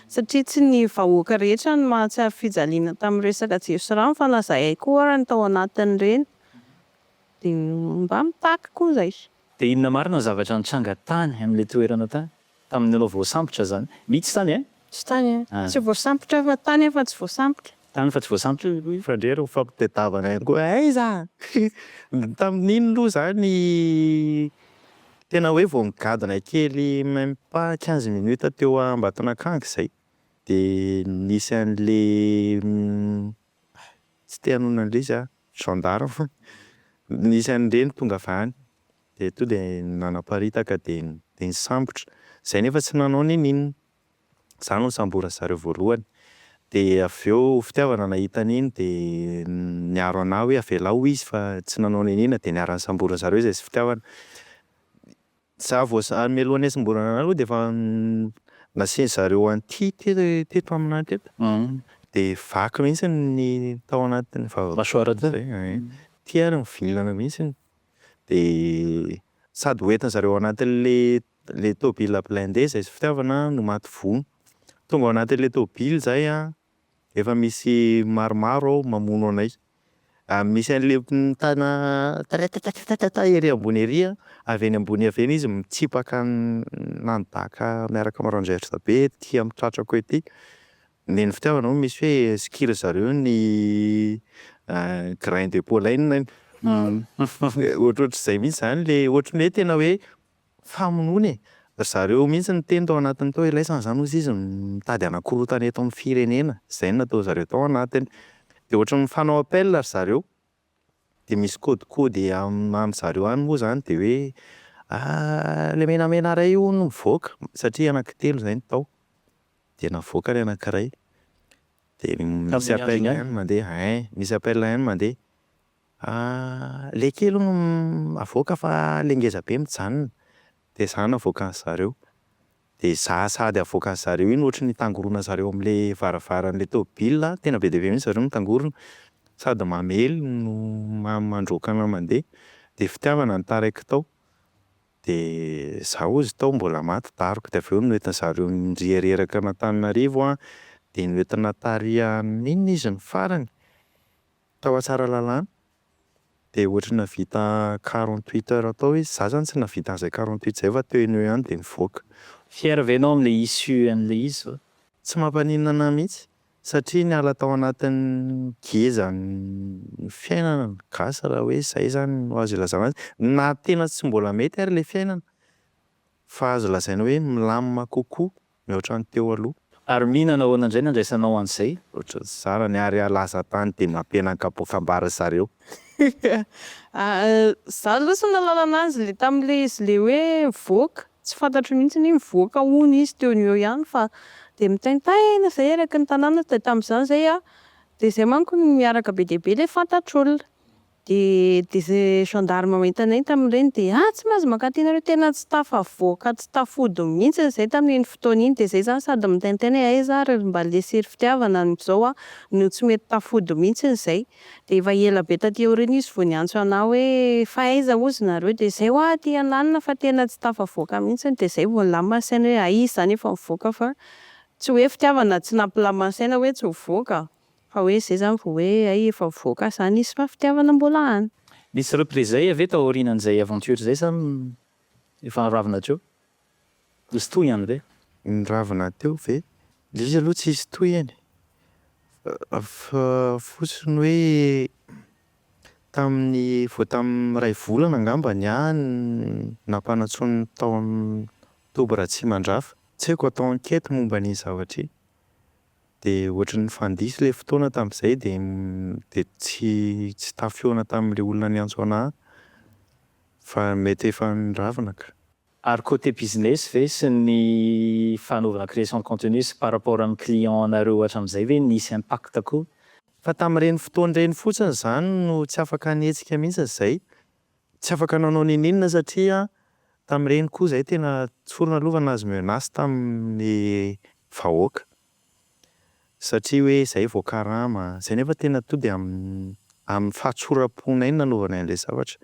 satria tsy ny vahoaka rehetra no mahatsiaro fijaliana tamin'ny resaka jiro sy rano fa na zahay koa ary ny tao anatin'ireny. De mba mitaka koa zay. De inona marina ny zavatra nitranga tany amin'le toerana tany? Tamin'ny anao voasambotra zany. Mihitsy tany e? Tsy tany tsy voasambotra fa tany efa tsy voasambotra. Tany fa tsy voasambotra. Fa ndray reo fampitadiavana ihany koa. Aiza! Tamin'iny aloha zany tena hoe vao nigadona kely même pas 15 minutes teo Ambatonakanga zay. De nisy an'le tsy te hanona an'le izy gendarme. Nisy an'ireny tonga avy any. De to de nanaparitaka de nisambotra. Zay nefa tsy nanao ninina. Zany no nisambora zareo voalohany. De avy eo fitiavana nahita an'iny de niaro anahy hoe avela ho izy fa tsy nanao ninina de niara nisambora zareo zay sy fitiavana. Za vao mialohan'ny hasamborana anahy aloha de efa nasiany zareo an'ity teto aminah teto. De vaky mihitsy ny tao anatin'ny Masoara ty ary mivilana mihitsy. De sady hoentina zareo anatin'le tôbila blindé zay sy fitiavana no maty vono. Tonga ao anatin'le tôbily zay efa misy maromaro ao mamono anay. Misy an'le mitana ery ambony ery avy eny ambony avy eny izy mitsipaka nanodaka miaraka marandrehitra be ty amin'ny tratrako ety. Ny fitiavana moa misy hoe skill zareo ny grain de pollen. Ohatrohatr'izay mihitsy zany le ohatran'ny hoe tena hoe famonoana e. Zareo mihitsy ny teny tao anatiny tao ilaisana zany ozy izy mitady anakorotana eto amin'ny firenena. Zay no natao zareo tao anatiny. De ohatran'ny mifanao appel ry zareo. De misy kôdikôdy amin'zareo any moa zany de hoe le menamena ray io no mivoaka satria anankitelo zay ny tao. De navoaka ny anankiray. De misy appel ihany mandeha, misy appel ihany mandeha. Le kely no avoaka fa le ngeza be mijanona. De za no avoakan zareo. De za sady avoakan zareo iny ohatry ny tangorona zareo am'le varavaran'le tômôbila, tena be dia be mihitsy zareo mitangorona. Sady mamely no mandroaka anao mandeha. De fitiavana no taraiky tao. De zaho izy tao mbola maty daroko, de avy eo noentina zareo ndry reraka an'Antananarivo de noentina tary inona izy ny farany tao Tsaralalàna. De ohatry navita 48 heures tao izy. Za zany tsy navita an'izay 48 zay fa teo eno ihany de nivoaka. Fier ve ianao am'le issue an'le izy va? Tsy mampaninona anahy mihitsy satria niala tao anatin'ny geza ny fiainana ny gasy raha hoe zay zany no azo ilazana azy. Na tena tsy mbola mety ary le fiainana fa azo lazaina hoe milamina kokoa mihoatra ny teo aloha. Ary mihinana ahoana indray nandraisanao an'izay? Ohatry ny zara ny ary alaza tany de nampianakapoakam-bary zareo. Za losa nahalala anazy le tam'le izy le hoe mivoaka, tsy fantatro mihitsy ny mivoaka hono izy teo eo ihany fa de mitaintaina zay eraky ny tanàna de tam'zany zay de zay manko no miaraka be dia be le fantatr'olona. De zay gendarme mahita anay tam'ireny de tsy mahazo mankaty nareo, tena tsy tafavoaka tsy tafody mihitsy zay tamin'iny fotoana iny. De zay zany sady mitaintaina hoe aiza ary mba lesir fitiavana n'izao no tsy mety tafody mihitsy zay. De efa ela be taty aoriana izy vao niantso anah hoe fa aiza ozy nareo, de zay aty an'anona fa tena tsy tafavoaka mihitsy. De zay vao nilamina ny saina hoe izy zany efa mivoaka fa tsy hoe fitiavana tsy nampilamina ny saina hoe tsy mivoaka. Fa hoe zay zany vao hoe efa mivoaka zany izy fa fitiavana mbola any. Nisy reprise zay ave tao aorianan'izay aventure zay sa efa ravina teo? Nisy toy ihany ve? Niravina teo ve? Le izy aloha tsy hisy toy eny. Fa fotsiny hoe vao tamin'ny ray volana angamba niany nampanantsony tao amin'ny Oktobra Atsimandrava. Tsy haiko atao enquête momba ny zavatra iny. De ohatry ny fandisy le fotoana tamin'izay de tsy tafioana tamin'le olona niantso anahy fa mety efa niravina ka. Ary côté business ve sy ny fanaovana création de contenu sy par rapport amin'ny client anareo hatramin'izay ve nisy impact koa? Fa tamin'ireny fotoan'ireny fotsiny zany no tsy afaka nihetsika mihitsy zay. Tsy afaka nanao ninina satria tamin'ireny koa zay tena tsy forona aloha nahazo menace tamin'ny vahoaka. Satria hoe zay vao karama, zay nefa tena to de amin'ny fahatsoram-ponay nanaovanay an'ilay zavatra.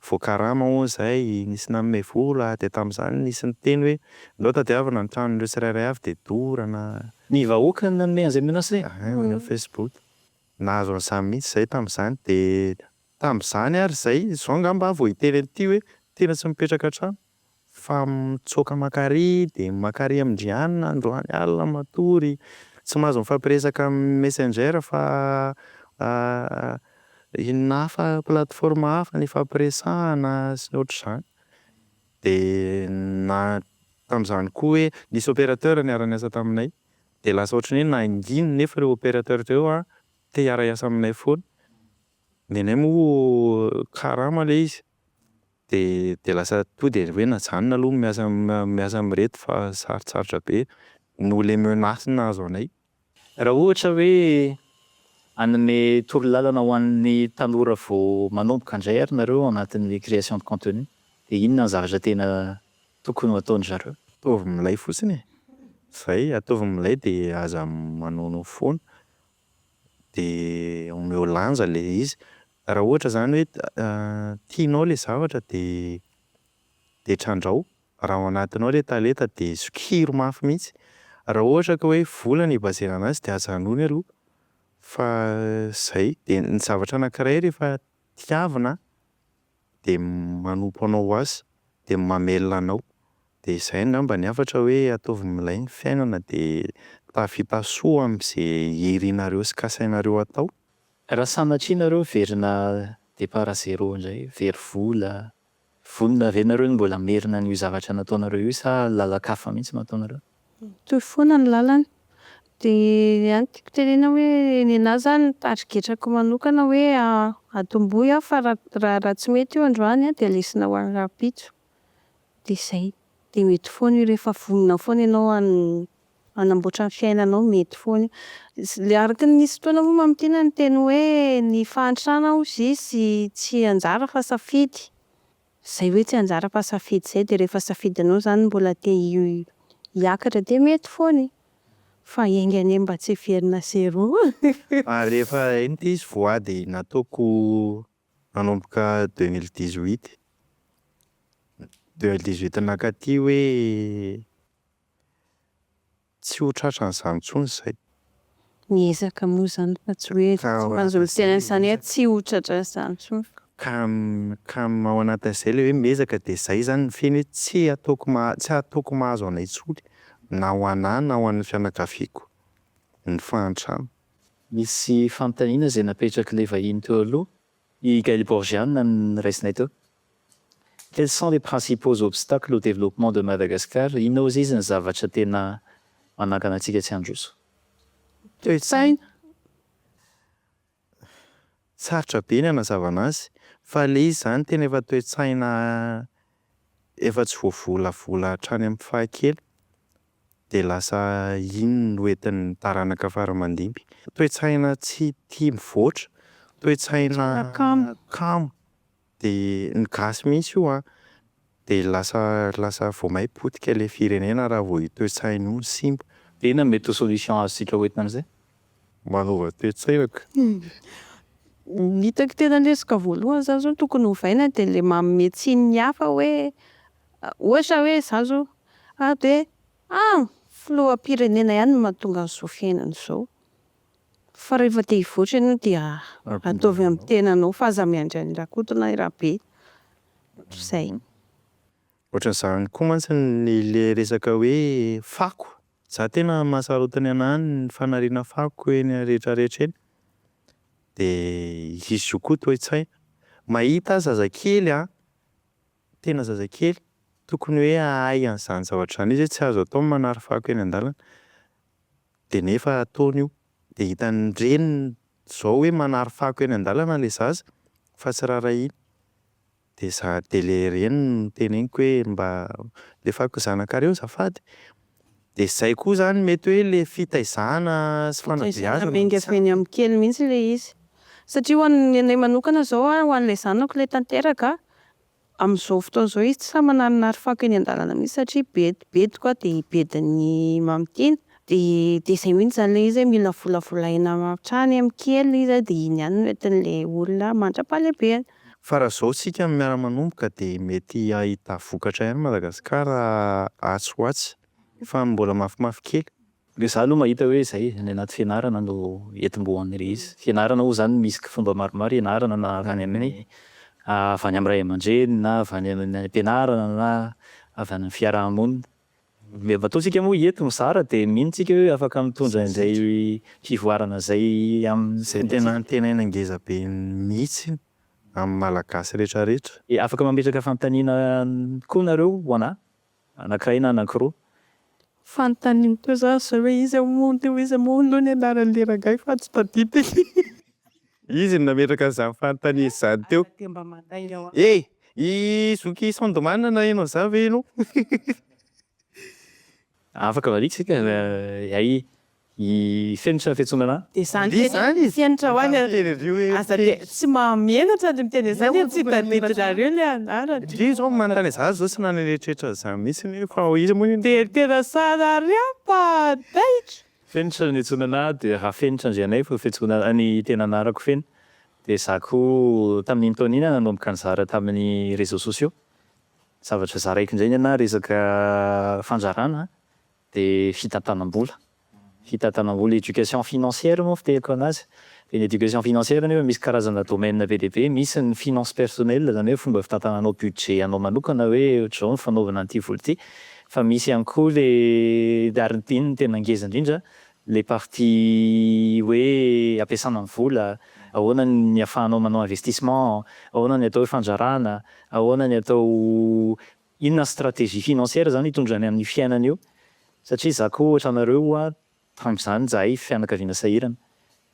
Vao karama hono zay, nisy nanome vola, de tamin'izany nisy niteny hoe ndao tadiavina ny tranon'ireo tsirairay avy de dorana. Ny vahoaka ny nanome an'izay menace zay? Amin'ny Facebook. Nahazo an'izany mihitsy zay tamin'izany de tamin'izany ary zay, zao angamba vao hiteny an'ity hoe tena tsy mipetraka an-trano fa mitsoaka Makary de Makary Amindriana, Androany alina matory. Tsy mahazo mifampiresaka amin'ny messenger fa inona hafa plateforme hafa ny fampiresahana sy ny ohatr'izany. De tamin'izany koa hoe nisy opérateur niara-niasa taminay de lasa ohatran'ny hoe nanginy nefa ireo opérateur teo te hiara-hiasa aminay foana. Nenay moa karama le izy. De lasa to de hoe najanona aloha miasa amin'ireto fa sarotsarotra be noho le menace nahazo anay. Raha ohatra hoe hanome torolalana ho an'ny tanora vao manomboka indray ary nareo anatin'ny création de contenu, de inona ny zavatra tena tokony ho ataony zareo? Ataovy milay fotsiny e. Zay ataovy milay de aza manao foana de omeo lanja le izy. Raha ohatra zany hoe tianao le zavatra de trandraho. Raha ao anatinao le talenta de zokiro mafy mihitsy. Raha ohatra ka hoe vola no ibazena anazy de aza anony aloha. Fa zay de ny zavatra anankiray rehefa tiavina de manompo anao azy de mamelona anao. De zay angamba ny hafatra hoe ataovy milay ny fiainana de tafita soa amin'izay irinareo sy kasainareo atao. Raha sanatria nareo verina départ à zéro indray, very vola, vonona ve nareo no mbola merina n'io zavatra nataonareo io sa lalakafa mihitsy no ataonareo? Toy foana ny lalana. De ihany tiako tenena hoe ny anahy zany tarigetrako manokana hoe atombohy fa raha tsy mety io androany de lesina ho any rapitso. De zay. De mety foana io rehefa vonona foana ianao hanamboatra ny fiainanao mety foana. Le araka nisy fotoana moa mampitena ny teny hoe ny fahantrana sisy tsy anjara fa safidy. Zay hoe tsy anjara fa safidy zay de rehefa safidinao zany mbola te hiakatra de mety foana. Fa aingany mba tsy heverina zéro. Rehefa iny izy voady nataoko nanomboka 2018. 2018 nakaty hoe tsy ho tratran'izany intsony izay. Miezaka moa zany fa tsy hoe tsy manjolo tena izany hoe tsy ho tratran'izany intsony. Ka ao anatin'izay ilay hoe miezaka de izay zany ny feny hoe tsy ataoko mahazo anay intsony na ho anahy na ho an'ny fianakaviako ny fahantrana. Misy fanontaniana izay napetraky ilay vahiny teo aloha, i Gaël Borgiane ny raisinay teo. Quels sont les principaux obstacles au développement de Madagascar? Inona hozy izy ny zavatra tena manakana antsika tsy handroso? Toe-tsaina. Sarotra be ny hanazavana azy fa le izy zany tena efa toe-tsaina efa tsy voavolavola hatrany amin'ny fahakely de lasa iny no entin'ny taranaka faramandimby. Toe-tsaina tsy tia mivoatra, toe-tsaina kamo de ny gasy mihitsy io de lasa vao may-potika ilay firenena raha vao io toe-tsaina io ny simba. Tena mety ho solution azontsika hoentina amin'izay? Manova toe-tsainako. Ny hitako tena lesika voalohany zany zao tokony hovaina de le manome tsiny ny hafa hoe ohatra hoe za zao de filoham-pirenena ihany no mahatonga an'izao fiainana izao. Fa rehefa te hivoatra ianao dia ataovy amin'ny tenanao fa aza miandry ny rakotona rabe. Zay. Ohatran'izany koa mantsy le resaka hoe fako. Za tena mahasarotiny anahy ny fanariana fako eny rehetrarehetra eny. De izy io koa toe-tsaina. Mahita zazakely tena zazakely tokony hoe ahay an'izany zavatra izany izy hoe tsy azo atao ny manary fako eny an-dalana. De nefa ataony io. De hitany reniny zao hoe manary fako eny an-dalana le zaza fa tsy rarahiny. De le reniny no teneniko hoe mba le fako zanak'areo azafady. De zay koa zany mety hoe le fitaizana sy fanabeazana. Mengafeny amin'ny kely mihitsy le izy. Satria ho anay manokana zao ho an'ilay zanako ilay tanteraka amin'izao fotoana izao izy tsy sahy manarinary fako eny an-dalana mihitsy satria betiko de bedin'ny mamitiny de izay mihitsy zany le izy hoe mila volavolaina hatrany amin'ny kely izy de iny ihany no entin'ilay olona mandra-pahalebehany. Fa raha zao sika miara-manomboka de mety ahita vokatra ihany Madagasikara atsy fa mbola mafimafy kely. Re za aloha mahita hoe izay ny anaty fianarana no entim-boan'ilay izy. Fianarana moa zany misy fomba maromaro ianarana na avy any amin'ny ray aman-dreny na avy any amin'ny ampianarana na avy any amin'ny fiarahamonina. Ataontsika moa eto mizara de mino tsika hoe afaka mitondra an'izay fivoarana izay Zay tena eny angeza be mihitsy amin'ny malagasy rehetrarehetra. Afaka mametraka fanontaniana koa nareo ho anahy anankiray na anankiroa. Fanontaniana teo zany zao hoe izy moa no ny anaran'le rangahy fa tsy tadidiny. Izy no nametraka an'izany fanontaniana izany teo. I zoky sondomana na ianao za ve ianao? Afaka varitsika i fenitra fiantsonana. De zany fianatra ho any asa de tsy mahamenatra de miteny izany tsy tadidinareo le anarany. Izy zao manontany za zao tsy naneritreritra izany mihitsy fa izy moa de tena sanareo taitra. Fenitra ny antsonana de raha fenitra anzianay fa fiantsonana ny tena anarako fena. De za koa tamin'iny taona iny nanomboka nizara tamin'ny réseaux sociaux. Zavatra zaraiko indray ana resaka fanjarana de fitantanam-bola. Fitantanam-bola, éducation financière moa fiteheriko anazy. De ny éducation financière nefa misy karazana domaine be dia be, misy ny finance personnelle zany hoe fomba fitantananao budget anao manokana hoe ohatr'izao ny fanaovana an'ity vola ity. Fa misy ihany koa le arintiny tena ngeza indrindra, le partie hoe ampiasana ny vola, ahoana ny ahafahanao manao investissement, ahoana ny atao hoe fanjarana, ahoana ny atao inona stratégie financière zany hitondrany amin'ny fiainana io. Satria za koa ohatra anareo tamin'izany zahay fianakaviana sahirana.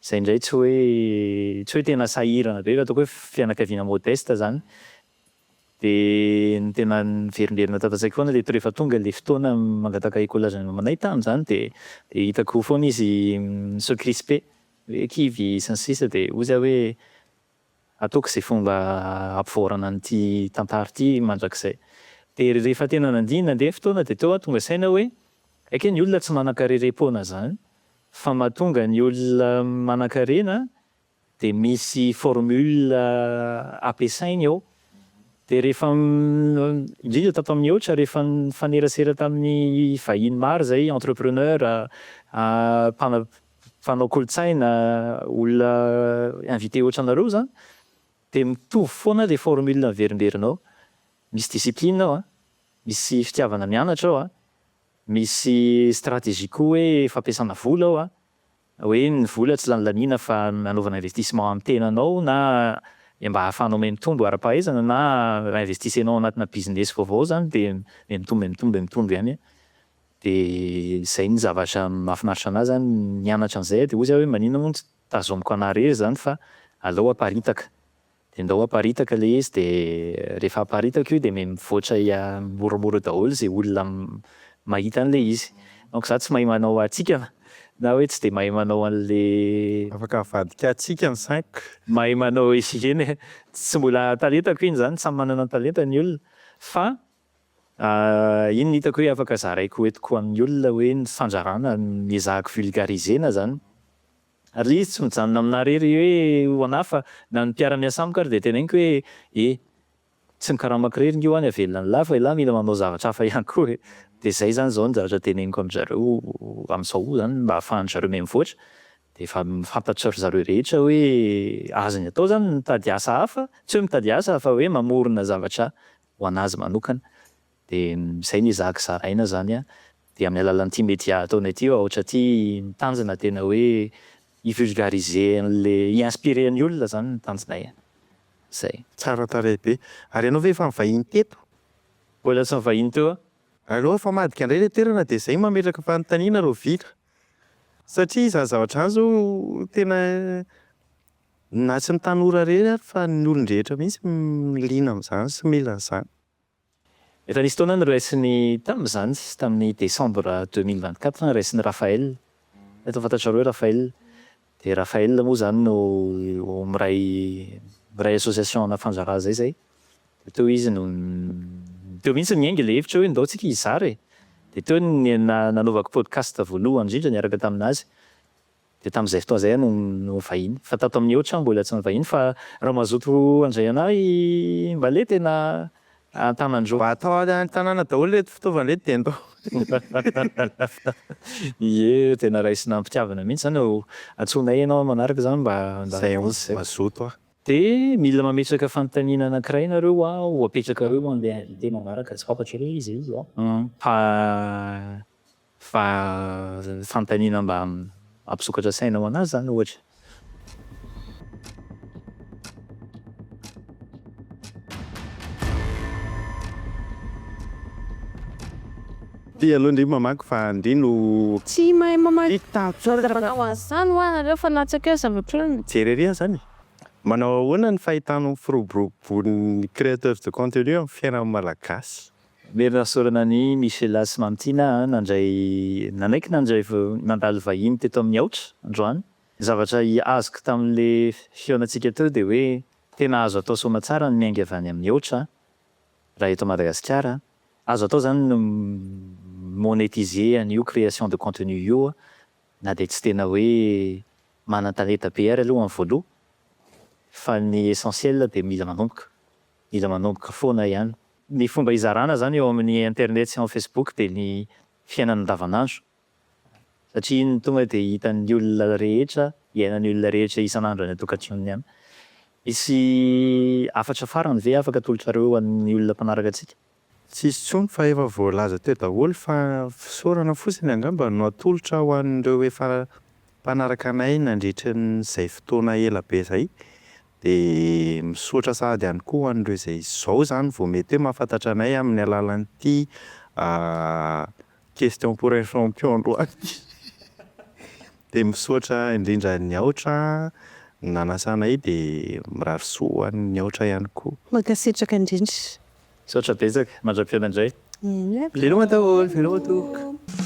Izay indray tsy hoe tena sahirana be fa ataoko hoe fianakaviana modeste zany. De ny tena niverinderina tafantsaiko foana le rehefa tonga le fotoana mangataka école manay tany zany de hitako foana izy se crisper hoe kivy sy ny sisa de ozy aho hoe ataoko izay fomba ampivoarana an'ity tantara ity mandrakizay. De rehefa tena nandeha fotoana de teo aho tonga saina hoe aiky ny olona tsy manan-karerem-poana zany fa mahatonga ny olona manan-karena de misy formule ampiasainy ao. De rehefa indrindra tato amin'ny Aotra rehefa nifanerasera tamin'ny vahiny maro zay entrepreneur, mpanao kolontsaina, olona invité ohatranareo zany de mitovy foana le formule niverimberinao. Misy discipline ao, misy fitiavana mianatra ao, misy stratégie koa hoe fampiasana vola ao, hoe ny vola tsy lany lanina fa anaovana investissement amin'ny tenanao na mba ahafahanao mitombo ara-pahaizana na investisenao anatina business vaovao zany de mitombo ihany. De zay ny zavatra mahafinaritra anahy zany mianatra an'izay de ozy aho hoe maninona moa tsy tazomiko anahy rery zany fa aleo aparitaka. De ndao aparitaka le izy de rehefa aparitaka io de mivoatra moramora daholo zay olona mahita an'le izy. Donc za tsy mahay manao hatsikana na hoe tsy de mahay manao an'le afaka avadika atsika ny saiko. mahay manao eny tsy mbola talentako iny zany, samy manana ny talentany ny olona fa iny ny hitako hoe afaka zaraiko entiko amin'ny olona hoe ny fandrarana ezahako vulgarisena zany. At least tsy mijanona aminahy rery hoe ho anahy fa na ny mpiara-miasa amiko ary de teneniniko hoe tsy mikaramak rery io any avelona ny lahy fa ilahy mila manao zavatra hafa ihany koa. De zay zany zao ny zavatra teneniko amin'izareo amin'izao zany mba ahafahan'izareo mihamivoatra de efa fantatro zareo rehetra hoe azony atao zany mitady asa hafa, tsy hoe mitady asa fa hoe mamorona zavatra ho anazy manokana. De zay ny ezahako zaraina zany de amin'ny alalan'ity média ataonay ity ohatra ty tanjona tena hoe i-vulgariser an'le i-inspirer ny olona zany ny tanjonay. Zay. Tsara tarehy be. Ary ianao ve efa mivahiny teto? Mbola tsy mivahiny teo. Aleo efa madika indray le toerana de zay mametraka fanontaniana rô vita. Satria za zavatra zao tena na tsy ny tanora rery ary fa ny olon-drehetra mihitsy liana amin'izany sy mila an'izany. Efa nisy taona niraisin'ny tamin'izany tamin'ny décembre 2024 niraisin'ny Raphaël. Eto fantatrareo Raphaël. De Raphaël moa zany no miray association ana fanjara zay. De teo izy no teo mihitsy niainga le hevitra hoe ndao tsika hizara. De teo nanaovako podcast voalohany indrindra niaraka taminazy. De tamin'izay fotoana zay no vahiny. Fa tato amin'ny Aotra mbola tsy nivahiny fa raha mazoto andray anahy Mbalait tena an-tanandro. Mba atao an-tanàna daholo reto fitaovana reto de andao. Ie tena raisina mpitiavana mihitsy zany antsonay ianao manaraka zany mba Zay mazoto ah. de mila mametraka fanontaniana anankiray nareo ho apetraka reo andeha invité manaraka tsy fantatra hoe izy fa fanontaniana mba ampisokatra saina ho anazy zany ohatra. Ty aloha ndry mamaky fa ndry no Tsy mahay mamaky tanjona ho an'izany ho anareo fa natsaka zavatra jereria zany. Manao ahoana ny fahitanao firoboroborin'ny créateurs de contenu amin'ny fiainan'ny malagasy? Merina saorana ny Michela sy Mantina nandray nandalo vahiny teto amin'ny Aotra androany. Zavatra azoko tamin'le fionatsika teo de hoe tena azo atao soma tsara ny miainga avy any amin'ny Aotra raha eto Madagasikara. Azo atao zany monétiser an'io création de contenu io na de tsy tena hoe manan-talenta be ary aloha amin'ny voaloha fa ny essentiel de mila manomboka foana ihany. Ny fomba hizarana zany eo amin'ny internet sy amin'ny Facebook de ny fiainana andavanandro satria iny tonga de hitan'ny olona rehetra, iainan'ny olona rehetra isan'andro any an-tokantrano ihany. Misy afatra farany ve afaka atolotrareo amin'ny olona mpanaraka antsika? Tsisy tsony fa efa voalaza teo daholo fa fisaorana fotsiny angamba no atolotra ho an'ireo efa mpanaraka anay nandritran'izay fotoana ela be zay. De misaotra sahady ihany koa ho an'ireo izay izao zany vao mety hoe mahafantatra anay amin'ny alalan'ity question pour un champion androany. De misaotra indrindra ny Aotra nanasa anay de mirary soa ny Aotra ihany koa. Mankasitraka indrindra. Misaotra betsaka, mandra-piona indray. Veloma daholo, veloma tompoko.